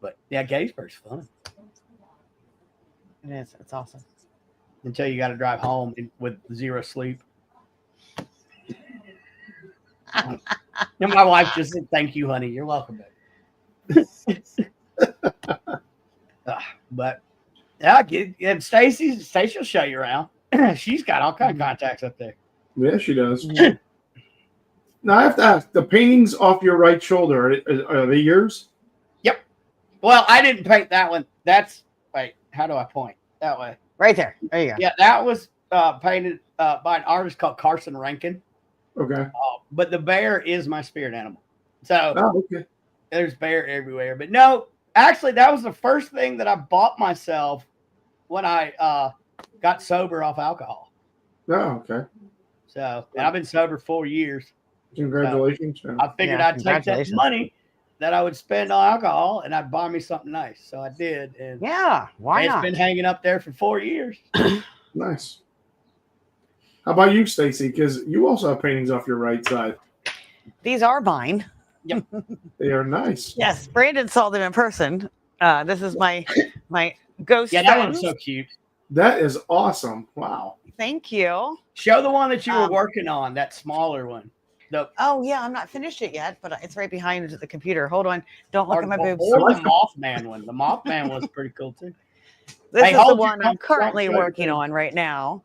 but yeah, Gettysburg's fun. It is. It's awesome. Until you got to drive home with zero sleep. And my wife just said, "Thank you, honey. You're welcome, baby." But yeah, and Stacy will show you around. She's got all kind of contacts up there. Yeah, she does. Now I have to ask: the paintings off your right shoulder, are they yours? Yep. Well, I didn't paint that one. That's how do I point? That way. Right there. There you go. Yeah, that was painted by an artist called Carson Rankin. Okay. But the bear is my spirit animal. So okay. There's bear everywhere. But no, actually, that was the first thing that I bought myself when I got sober off alcohol. Oh, okay. So, and I've been sober 4 years. Congratulations. So I figured I'd take that money that I would spend on alcohol and I'd buy me something nice. So I did. And why not? It's been hanging up there for 4 years. Nice. How about you, Stacy? Because you also have paintings off your right side. These are mine. Yep. They are nice. Yes, Brandon saw them in person. This is my ghost. Yeah, that one's so cute. That is awesome. Wow. Thank you. Show the one that you were working on, that smaller one. Oh yeah, I'm not finished it yet, but it's right behind the computer. Hold on, don't look at my boobs. Or the Mothman one. The Mothman was pretty cool too. This is the one I'm currently working on right now.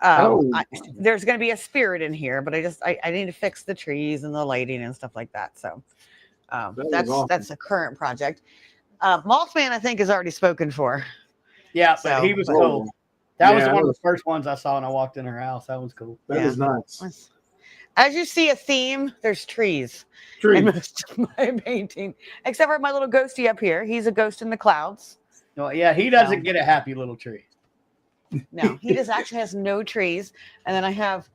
There's going to be a spirit in here, but I need to fix the trees and the lighting and stuff like that. So that's a current project. Mothman, I think, is already spoken for. Yeah, but he was cool. That was one of the first ones I saw when I walked in her house. That was cool. That is nice. As you see a theme, there's trees. In most of my painting, except for my little ghosty up here. He's a ghost in the clouds. Well, yeah, he doesn't get a happy little tree. No, he just actually has no trees. And then I have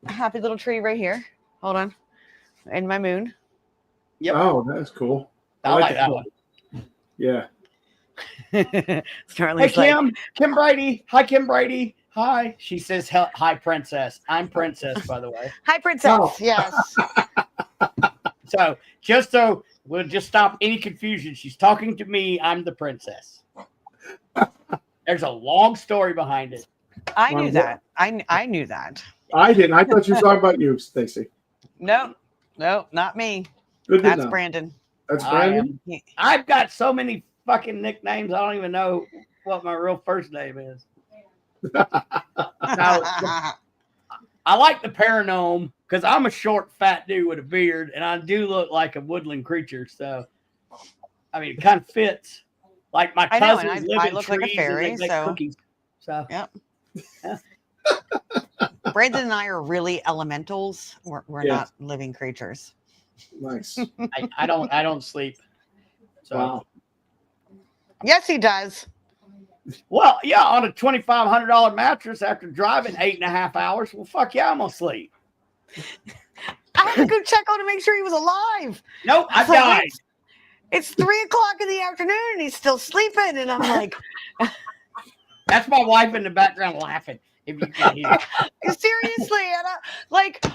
a happy little tree right here. Hold on. And my moon. Yep. Oh, that's cool. I like that one. Yeah. Hey, Kim Brady. Hi, Kim Brady. Hi. She says, hi, princess. I'm princess, by the way. Hi, princess. Yes. So we'll just stop any confusion. She's talking to me. I'm the princess. There's a long story behind it. I knew that. I knew that. I didn't. I thought you were talking about you, Stacy. No, not me. That's Brandon. That's Brandon? I've got so many fucking nicknames. I don't even know what my real first name is. I like the Paranormal because I'm a short, fat dude with a beard, and I do look like a woodland creature. So, I mean, it kind of fits. Like my cousins live in look trees like a fairy, and they make cookies. So, yep. Yeah. Brandon and I are really elementals. We're not living creatures. Nice. I don't sleep. So. Wow. Yes, he does. Well, yeah, on a $2,500 mattress after driving 8.5 hours. Well, fuck yeah, I'm gonna sleep. I had to go check on to make sure he was alive. Nope, I died. It's 3:00 in the afternoon and he's still sleeping. And I'm like, That's my wife in the background laughing. If you can hear. seriously. And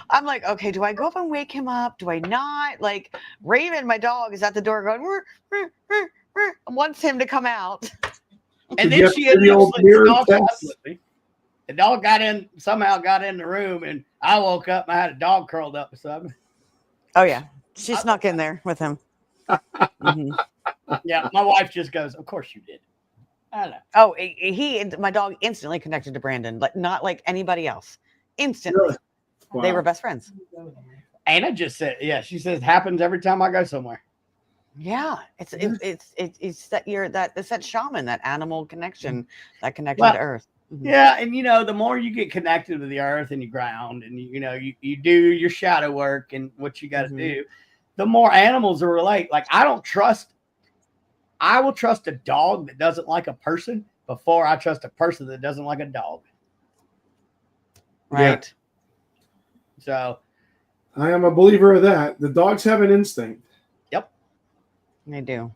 I'm like, okay, do I go up and wake him up? Do I not? Like, Raven, my dog, is at the door going, "Rrr, rrr, rrr, rrr," wants him to come out. And You then have she the ended up old sleeping. mirror The dog slept test. with me. The dog somehow got in the room, and I woke up and I had a dog curled up beside me. Oh, yeah. She snuck in there with him. Mhm. Yeah, my wife just goes, "Of course you did." I don't know. Oh, my dog instantly connected to Brandon, but not like anybody else. Instantly. Really? Wow. They were best friends. Anna just said, "Yeah." She says, "Happens every time I go somewhere." Yeah, it's that shaman, that animal connection, that connection Well, to earth. Mhm. Yeah, and the more you get connected with the earth and the ground, and you do your shadow work and what you got to do, the more animals will relate. Like I will trust a dog that doesn't like a person before I trust a person that doesn't like a dog. Right. So I am a believer of that. The dogs have an instinct. Yep. They do.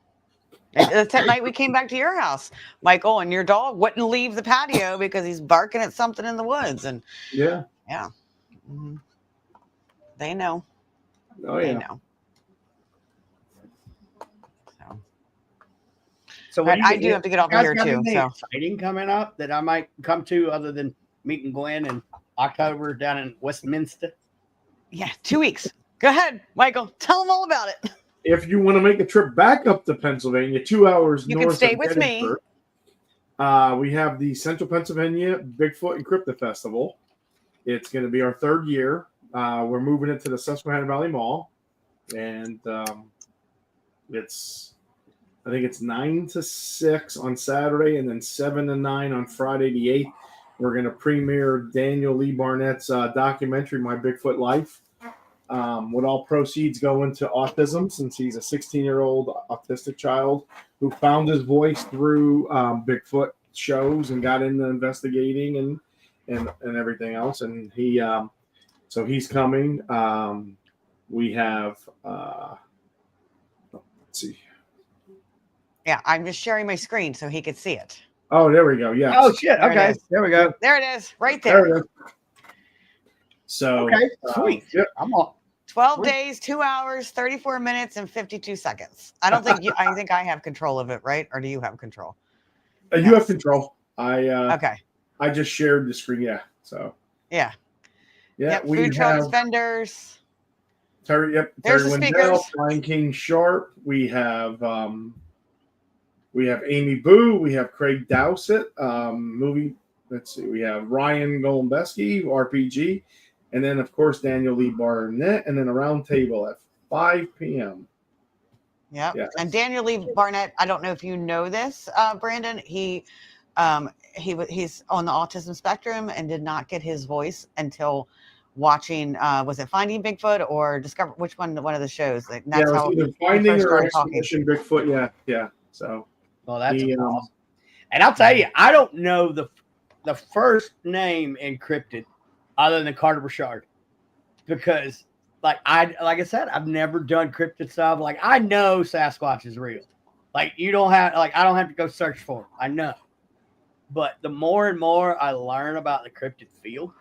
That's that night we came back to your house, Michael, and your dog wouldn't leave the patio because he's barking at something in the woods. And Yeah. Mhm. They know. Oh They yeah. know. So But I do have to get off of here too. So exciting coming up that I might come to other than meeting Gwen in October down in Westminster. yeah, 2 weeks. Go ahead, Michael. Tell them all about it. If you want to make a trip back up to Pennsylvania, 2 hours You north can stay of with me. Gettysburg, we have the Central Pennsylvania Bigfoot and Cryptid Festival. It's going to be our third year. We're moving it to the Susquehanna Valley Mall, and I think it's 9 to 6 on Saturday, and then 7 to 9 on Friday the 8th. We're going to premiere Daniel Lee Barnett's documentary, My Bigfoot Life. With all proceeds go into autism, since he's a 16-year-old autistic child who found his voice through Bigfoot shows and got into investigating and everything else. And so he's coming. We have let's see. Yeah, I'm just sharing my screen so he could see it. Oh, there we go. Yeah. Oh shit! There it Okay, is. there we go. There it is, right There there. it is. So Okay, sweet. Yep. I'm on. 12 days, 2 hours, 34 minutes, and 52 seconds. I don't think I think I have control of it, right? Or do you have control? You have control. Okay. I just shared the screen. Yeah. So Yeah. yeah, Yep, we food trucks, have vendors. Terry. Yep. There's Terry the Wendell, speakers. Brian King Sharp. We have Amy Boo. We have Craig Dowsett. Movie. Let's see. We have Ryan Golombeski, RPG, and then of course Daniel Lee Barnett, and then a round table at 5 p.m. Yep. Yes. And Daniel Lee Barnett, I don't know if you know this, Brandon. He's on the autism spectrum and did not get his voice until watching was it Finding Bigfoot or Discover, which one of the shows? Like, that's it was how either he Finding first or started talking. Expedition Bigfoot. Yeah. So Well, that's he, awesome. And I'll tell you, I don't know the first name encrypted other than Carter Burchard, because like I said, I've never done cryptid stuff. Like I know Sasquatch is real. Like I don't have to go search for him. I know. But the more and more I learn about the cryptid field,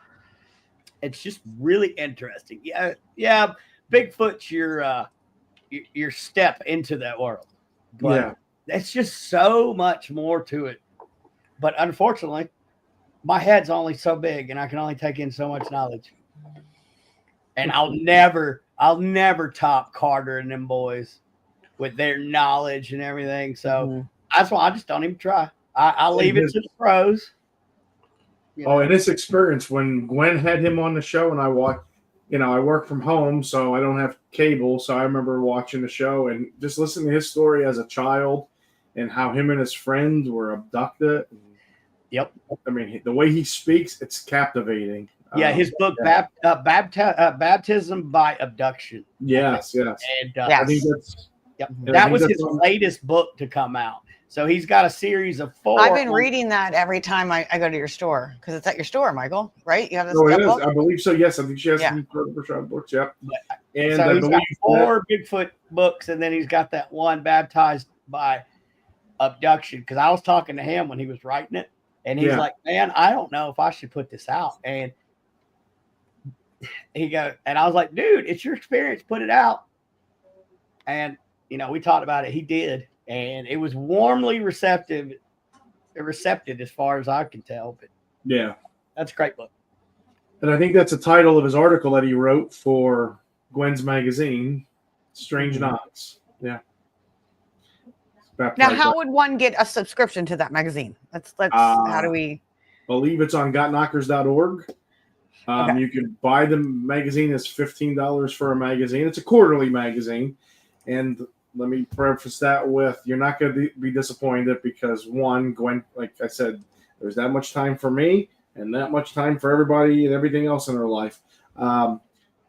it's just really interesting. Yeah. Bigfoot's your step into that world. But it's just so much more to it. But unfortunately, my head's only so big and I can only take in so much knowledge. And I'll never top Carter and them boys with their knowledge and everything. So that's why I just don't even try. I'll leave it to the pros. And this experience when Gwen had him on the show and I watched, I work from home, so I don't have cable. So I remember watching the show and just listening to his story as a child and how him and his friends were abducted. Yep. I mean, the way he speaks, it's captivating. Yeah, his book, Baptism by Abduction. Yes. And I think that's that was his latest book to come out. So he's got a series of 4. I've been reading that every time I go to your store because it's at your store, Michael, right? You have this it is. book? I believe so. Yes, I think she has some Burchard books. Yep. And so I he's got believe 4 Bigfoot books, and then he's got that one baptized by abduction. Because I was talking to him when he was writing it, and he's like, "Man, I don't know if I should put this out." And I was like, "Dude, it's your experience. Put it out." And we talked about it. He did, and it was warmly receptive as far as I can tell. But yeah, that's a great book. And I think that's the title of his article that he wrote for Gwen's magazine, Strange Knots. Yeah. Now, how would one get a subscription to that magazine? Let's how do we? Believe it's on gotknockers.org. Okay. You can buy the magazine. It's $15 for a magazine. It's a quarterly magazine. And let me preface that with, you're not going to be disappointed because, one, Gwen, like I said, there's that much time for me and that much time for everybody and everything else in her life.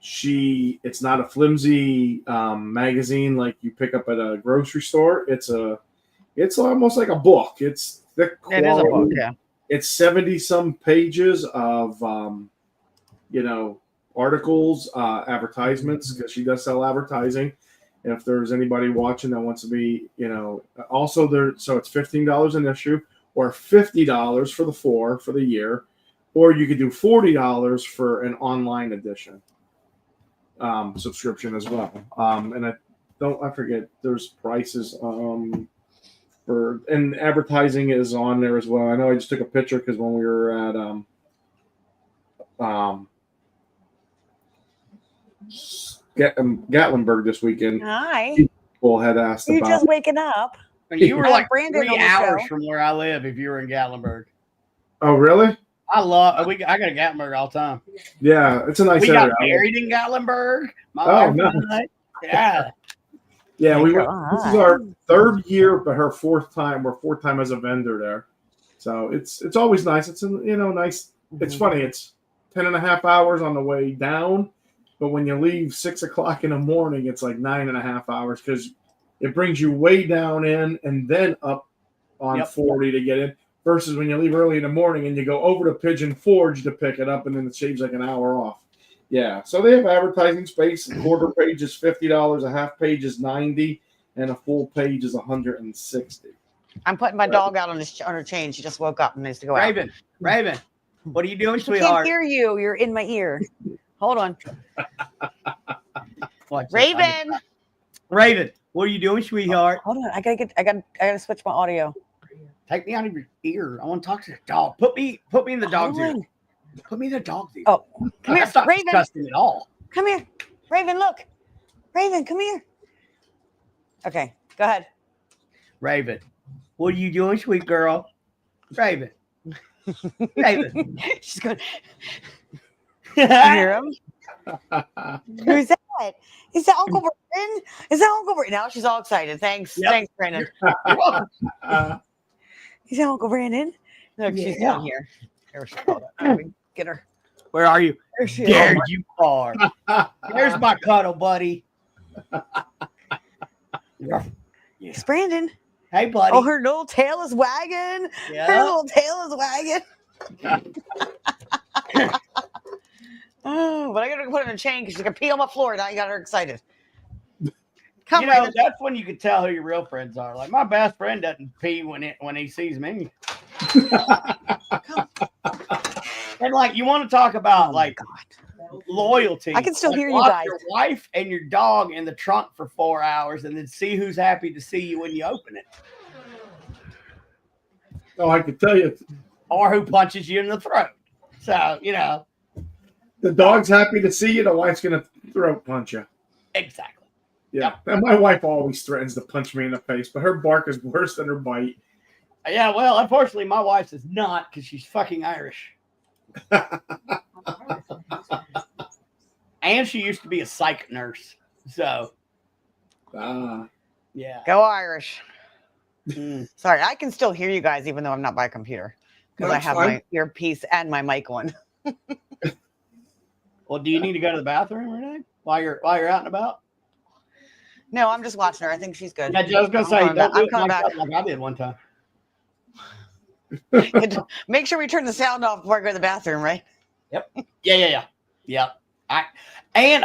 It's not a flimsy magazine like you pick up at a grocery store. It's almost like a book. It's thick quality. It is a book, yeah. It's 70 some pages of articles, advertisements, because she does sell advertising. If there's anybody watching that wants to be, also there, so it's $15 an issue, or $50 for the year, or you could do $40 for an online edition subscription as well. And I forget, there's prices and advertising is on there as well. I know I just took a picture because when we were at Gatlinburg this weekend. Hi. People had asked You're about. just waking up. You were like Brandon 3 hours from where I live if you were in Gatlinburg. Oh, really? I go to Gatlinburg all the time. Yeah, it's a nice area. area. We got married in Gatlinburg. Nice. Yeah. Yeah, we went. This is our 3rd year, but her 4th time. We're 4th time as a vendor there. So it's always nice. It's nice. It's funny. It's 10.5 hours on the way down. But when you leave 6 o'clock in the morning, it's like 9.5 hours because it brings you way down in and then up on 40 to get in. Versus when you leave early in the morning and you go over to Pigeon Forge to pick it up, and then it shaves like an hour off. Yeah, so they have advertising space. A quarter page is $50, a half page is $90, and a full page is $160. I'm putting my dog out on her chain. She just woke up and needs to go out. Raven, what are you doing, I sweetheart? can't hear you. You're in my ear. Hold on. Raven, what are you doing, sweetheart? Hold on. I gotta switch my audio. Take me out of your ear. I want to talk to the dog. Put me in the dog's ear. Put me in the dog's ear. Oh, come here, That's not Raven. disgusting at all. Come here, Raven. Look, Raven. Come here. Okay, go ahead. Raven, what are you doing, sweet girl? Raven. She's going. You hear him? Who's that? Is that Uncle Brandon? Is that Uncle Brandon? Now she's all excited. Thanks, Brandon. Is that Uncle Brandon? Look, she's down here. There she called up. Let me get her. Where are you? There she There is. you are. There's my cuddle buddy. It's Brandon. Hey, buddy. Oh, her little tail is wagging. Yeah. Her little tail is wagging. Oh, but I gotta put it in a chain because she can pee on my floor. Now you got her excited. Come on. That's when you can tell who your real friends are. Like my best friend doesn't pee when he sees me. And like you want to talk about loyalty. I can still hear you guys. Your wife and your dog in the trunk for 4 hours and then see who's happy to see you when you open it. Oh, I can tell you. Or who punches you in the throat. So, The dog's happy to see you. The wife's going to throat punch you. Exactly. Yeah. And my wife always threatens to punch me in the face, but her bark is worse than her bite. Yeah, well, unfortunately, my wife's is not because she's fucking Irish. And she used to be a psych nurse. So, yeah. Go Irish. Sorry, I can still hear you guys even though I'm not by a computer because I have my earpiece and my mic on. Well, do you need to go to the bathroom or anything while you're out and about? No, I'm just watching her. I think she's good. Yeah, I was gonna say, I'm coming back. Like I did one time. Make sure we turn the sound off before I go to the bathroom, right? Yep. Yeah. And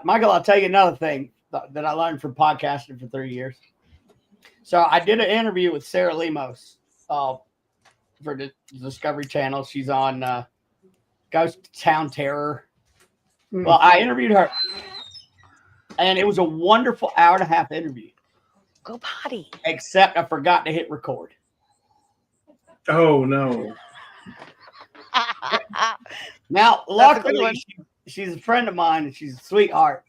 Michael, I'll tell you another thing that I learned from podcasting for 3 years. So I did an interview with Sarah Lemos for the Discovery Channel. She's on Ghost Town Terror. Well, I interviewed her, and it was a wonderful 1.5 hour interview. Go potty. Except I forgot to hit record. Oh no! Now, luckily, she's a friend of mine, and she's a sweetheart,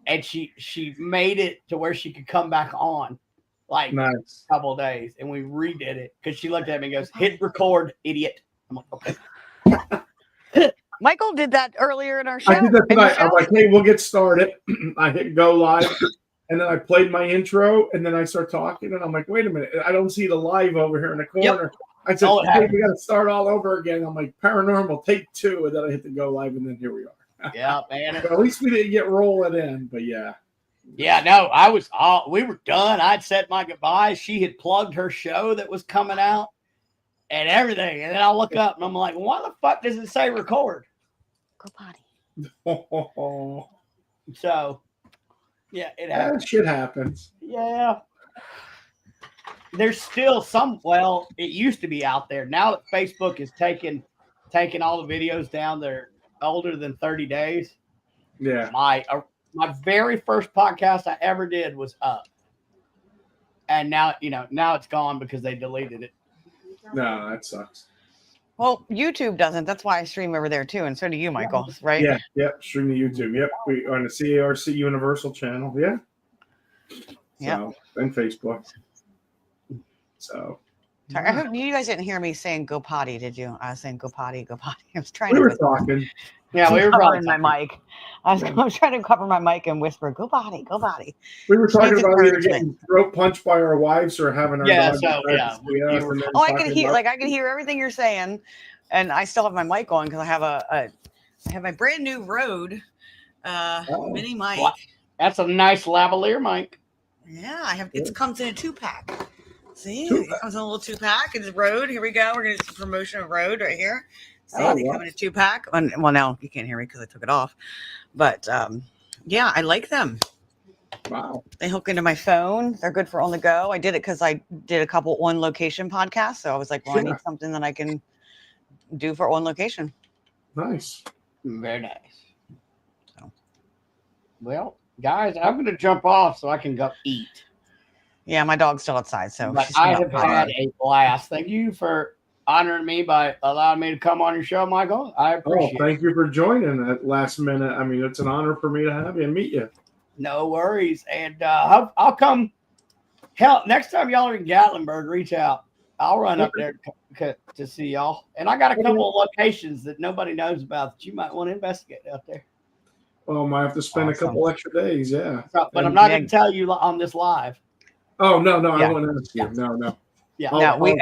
and she made it to where she could come back on, like Nice. a couple of days, and we redid it because she looked at me and goes, "Hit record, idiot." I'm like, okay. Michael did that earlier in our show. I did that tonight. I'm like, hey, we'll get started. I hit go live, and then I played my intro, and then I start talking, and I'm like, wait a minute, I don't see the live over here in the corner. Yep. I said, hey, we got to start all over again. I'm like, Paranormal, take 2, and then I hit the go live, and then here we are. Yeah, man. But at least we didn't get rolling in, but yeah. Yeah, no, we were done. I'd said my goodbyes. She had plugged her show that was coming out and everything. And then I look up and I'm like, why the fuck does it say record? Go potty. So, yeah, it happens. Shit happens. Yeah. There's still it used to be out there. Now that Facebook is taking all the videos down, they're older than 30 days. Yeah. My very first podcast I ever did was up. And now it's gone because they deleted it. No, that sucks. Well, YouTube doesn't. That's why I stream over there too, and so do you, Michael, right? Yeah, yep. Stream to YouTube. Yep, we on the CARC Universal channel. Yeah. Yeah. And Facebook. So. Sorry, I hope you guys didn't hear me saying "go potty." Did you? I was saying "go potty, go potty." I was trying. We were talking. Yeah, we were covering my mic. I was trying to cover my mic and whisper, "Go potty, go potty." We were talking about either getting throat punched by our wives or having our dogs. Oh, I can hear. I can hear everything you're saying, and I still have my mic on because I have my brand new Rode mini mic. Wow. That's a nice lavalier mic. Yeah, I have. It comes in a 2-pack. See, it comes in a little 2-pack. It's Rode. Here we go. We're gonna do some promotion of Rode right here. See, they come in a 2-pack. Well, now you can't hear me because I took it off. But yeah, I like them. Wow. They hook into my phone. They're good for on the go. I did it because I did a couple on location podcasts. So I was like, well, I need something that I can do for on location. Nice. Very nice. So, well, guys, I'm going to jump off so I can go eat. Yeah, my dog's still outside. So I have had a blast. Thank you for honoring me by allowing me to come on your show, Michael. I appreciate it. Thank you for joining at last minute. I mean, it's an honor for me to have you and meet you. No worries. And I'll come. Hell, next time y'all are in Gatlinburg, reach out. I'll run up there to see y'all. And I got a couple of locations that nobody knows about that you might want to investigate out there. Well, I might have to spend a couple extra days, yeah. But I'm not going to tell you on this live. Oh, no, I won't ask you. No. Yeah, no, we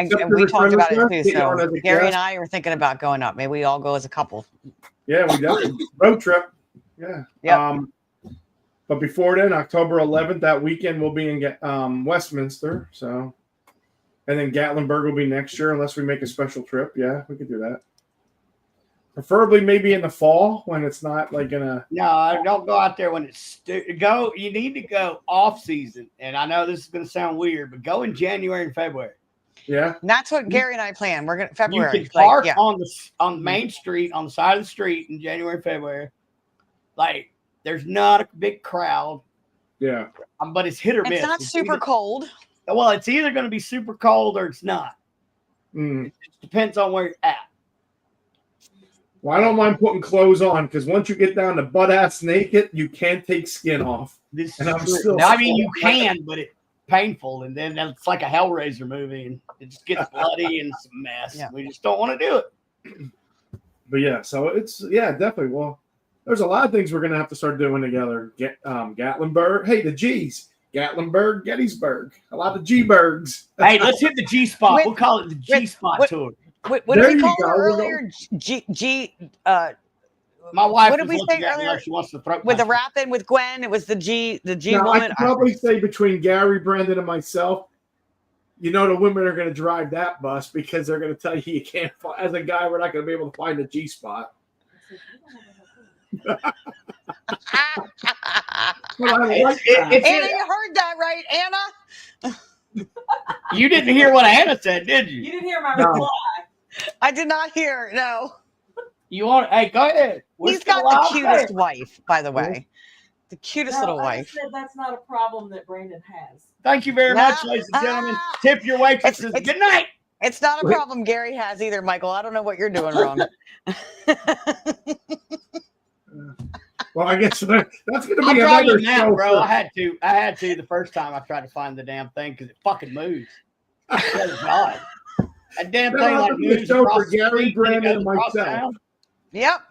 talked about it too. So Gary and I were thinking about going up. Maybe we all go as a couple. Yeah, we definitely road trip. Yeah. Yeah. But before then, October 11th, that weekend we'll be in Westminster. So, and then Gatlinburg will be next year, unless we make a special trip. Yeah, we could do that. Preferably maybe in the fall when it's not like in a. No, don't go out there when it's go. You need to go off season, and I know this is going to sound weird, but go in January and February. Yeah, and that's what Gary and I plan. We're going to February. You can park on Main Street on the side of the street in January and February. Like there's not a big crowd. Yeah, but it's hit or miss. It's not super cold. Well, it's either going to be super cold or it's not. It depends on where you're at. Well, I don't mind putting clothes on because once you get down to butt ass naked, you can't take skin off. You can, but it's painful, and then it's like a Hellraiser movie, and it just gets bloody and it's a mess. Yeah. We just don't want to do it. But yeah, so it's definitely. Well, there's a lot of things we're gonna have to start doing together. Gatlinburg, hey, the G's, Gatlinburg, Gettysburg, a lot of G-burgs. Hey, let's hit the G spot. We'll call it the G spot tour. What did we call her earlier? My wife. What did we say earlier? She wants to throw with the rapping with Gwen, it was the G now, woman. I could probably say between Gary, Brandon, and myself, the women are going to drive that bus because they're going to tell you can't. As a guy, we're not going to be able to find a G spot. But I like that. Anna, you heard that right, Anna? You didn't hear what Anna said, did you? You didn't hear my No. reply. I did not hear. No. You want? Hey, go ahead. He's got the cutest wife, by the way. The cutest little I wife. said that's not a problem that Brandon has. Thank you very much, ladies and gentlemen. Tip your waitresses. Good night. It's not a problem Gary has either, Michael. I don't know what you're doing wrong. Well, I guess that's going to I'm be driving another now, show. bro. I had to the first time I tried to find the damn thing because it fucking moves. Oh, God. That damn thing That'll like have to be a moves show across for the Gary, street, then it Brandon, goes and across myself. town. Yep.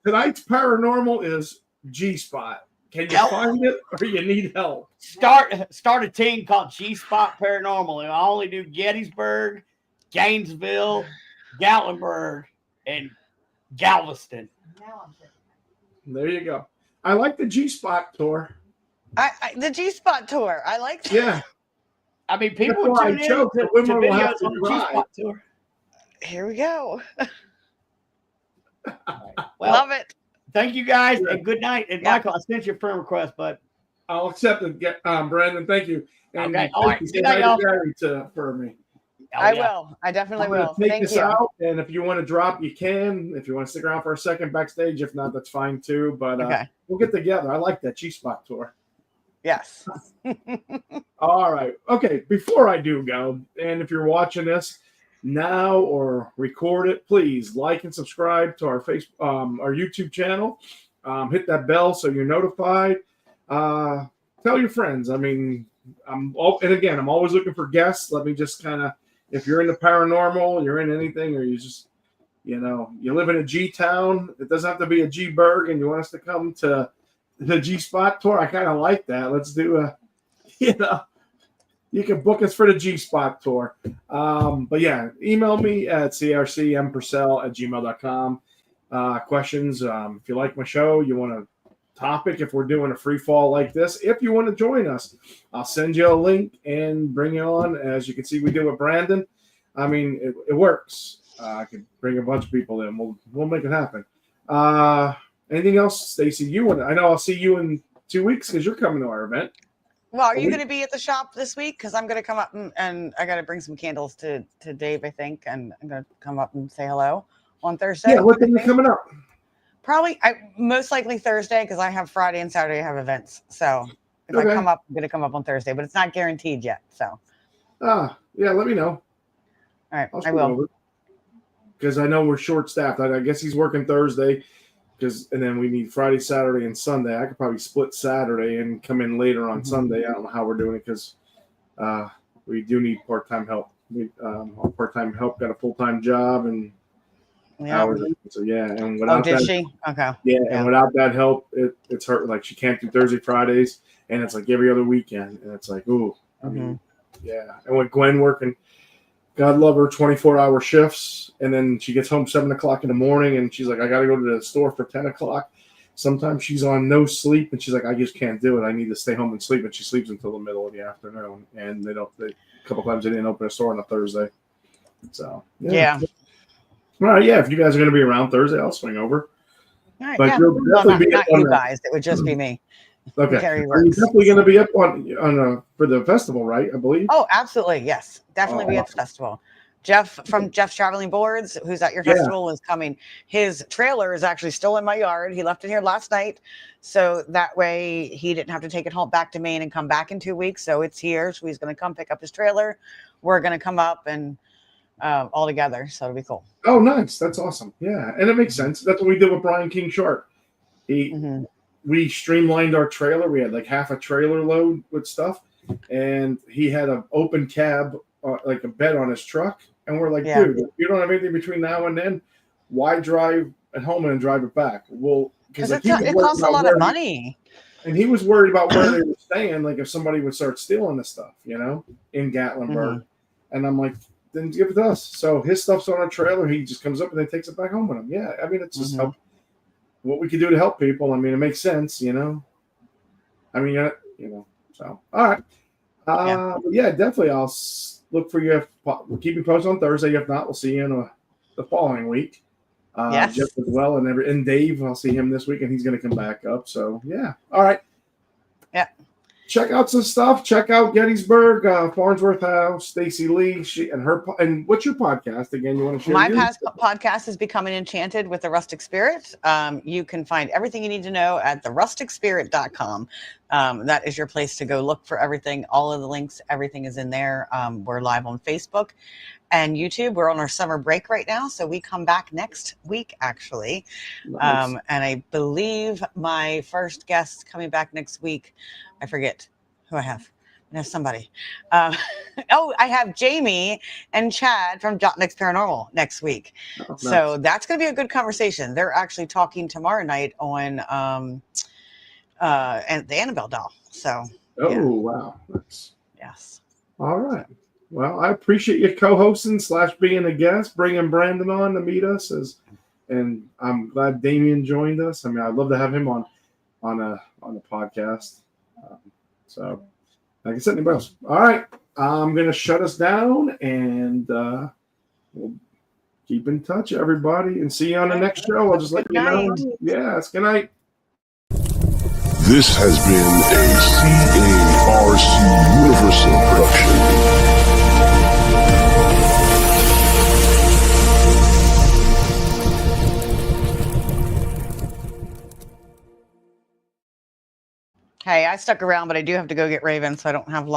Tonight's paranormal is G-Spot. Can you find it or you need help? Start a team called G-Spot Paranormal. And I only do Gettysburg, Gainesville, Gatlinburg, and Galveston. Now I'm thinking. There you go. I like the G-Spot tour. The G-Spot tour. I like that. Yeah. I mean, people That's why tune I in choked. to The women will have videos to on the drive. G-Spot tour. Here we go. Well, Love it. thank you guys, Yeah. and good night. And Yeah. Michael, I sent you a friend request, but I'll accept it, Brandon. Thank you. And Okay, all right. thank you. Good night, Say y'all. hi to Gary for me. I will. I definitely I'm gonna will. take Thank this you. out, and if you want to drop, you can. If you want to stick around for a second backstage, if not, that's fine too. But Okay. we'll get together. I like that G-Spot tour. Yes. All right. Okay. Before I do go, and if you're watching this now or record it, please like and subscribe to our our YouTube channel. Hit that bell so you're notified. Tell your friends. I mean, I'm always looking for guests. Let me just kind of, if you're into paranormal, you're in anything, or you just, you live in a G town. It doesn't have to be a G burg, and you want us to come to the G-Spot tour. I kind of like that. Let's do you can book us for the G-Spot tour. But yeah, email me at crcmpurcell@gmail.com. Questions. If you like my show, you want a topic, if we're doing a free fall like this, if you want to join us, I'll send you a link and bring you on. As you can see, we do with Brandon. I mean, it works. I could bring a bunch of people in. We'll make it happen. Anything else, Stacy? I know I'll see you in 2 weeks because you're coming to our event. Well, are you going to be at the shop this week? Because I'm going to come up and I got to bring some candles to Dave, I think, and I'm going to come up and say hello on Thursday. Yeah, what thing is coming up? Probably, most likely Thursday, because I have Friday and Saturday I have events. So if I come up, I'm going to come up on Thursday, but it's not guaranteed yet. So. Yeah, let me know. All right, I will. Because I know we're short-staffed. I guess he's working Thursday, and then we need Friday, Saturday, and Sunday. I could probably split Saturday and come in later on Sunday. I don't know how we're doing it because we do need part-time help. Part-time help got a full-time job and hours. So yeah, and without she? Okay. Yeah, and without that help, it's hurt. Like she can't do Thursday, Fridays, and it's like every other weekend, and it's like, ooh, I mean, yeah. And with Gwen working, God love her, 24-hour shifts, and then she gets home 7 o'clock in the morning, and she's like, I got to go to the store for 10 o'clock. Sometimes she's on no sleep, and she's like, I just can't do it. I need to stay home and sleep, and she sleeps until the middle of the afternoon. And a couple times they didn't open a store on a Thursday. So yeah. All right, yeah. If you guys are going to be around Thursday, I'll swing over. All right, But yeah. you'll definitely be not you guys. It would just be me. Okay. You're definitely going to be up on for the festival, right? I believe. Oh, absolutely. Yes. Definitely be at the festival. Jeff from Jeff's Traveling Boards, who's at your festival, is coming. His trailer is actually still in my yard. He left it here last night. So that way he didn't have to take it home back to Maine and come back in 2 weeks. So it's here. So he's going to come pick up his trailer. We're going to come up and all together. So it'll be cool. Oh, nice. That's awesome. Yeah. And it makes sense. That's what we did with Brian King Sharp. We streamlined our trailer. We had like half a trailer load with stuff. And he had an open cab, like a bed on his truck. And we're like, dude, if you don't have anything between now and then, why drive at home and drive it back? Well, because it costs a lot of money. And he was worried about where they were staying, like if somebody would start stealing the stuff, in Gatlinburg. And I'm like, then give it to us. So his stuff's on a trailer. He just comes up and then takes it back home with him. Yeah, I mean, it's just help. What we could do to help people. I mean, it makes sense, I mean, so all right. Yeah, definitely. I'll look for you. We'll keep you posted on Thursday. If not, we'll see you in the following week. Yes. Jeff as well, and Dave. I'll see him this week, and he's going to come back up. So yeah, all right. Yeah. Check out some stuff. Check out Gettysburg, Farnsworth House, Stacy Lee, and what's your podcast again? You want to share? My podcast is Becoming Enchanted with the Rustic Spirit. You can find everything you need to know at therusticspirit.com. That is your place to go look for everything. All of the links, everything is in there. We're live on Facebook and YouTube. We're on our summer break right now, so we come back next week, actually. Nice. And I believe my first guest coming back next week, I forget who I have. I know somebody. I have Jamie and Chad from Next Paranormal next week. Oh, nice. So that's going to be a good conversation. They're actually talking tomorrow night on and the Annabelle doll. So. Oh, wow. Nice. Yes. All right. Well, I appreciate you co-hosting / being a guest, bringing Brandon on to meet us, and I'm glad Damien joined us. I mean, I'd love to have him on a podcast. So, like I said, anybody else? All right, I'm gonna shut us down, and we'll keep in touch, everybody, and see you on the next show. I'll just let you know. Yes, good night. This has been a CARC Universal production. Hey, I stuck around, but I do have to go get Raven, so I don't have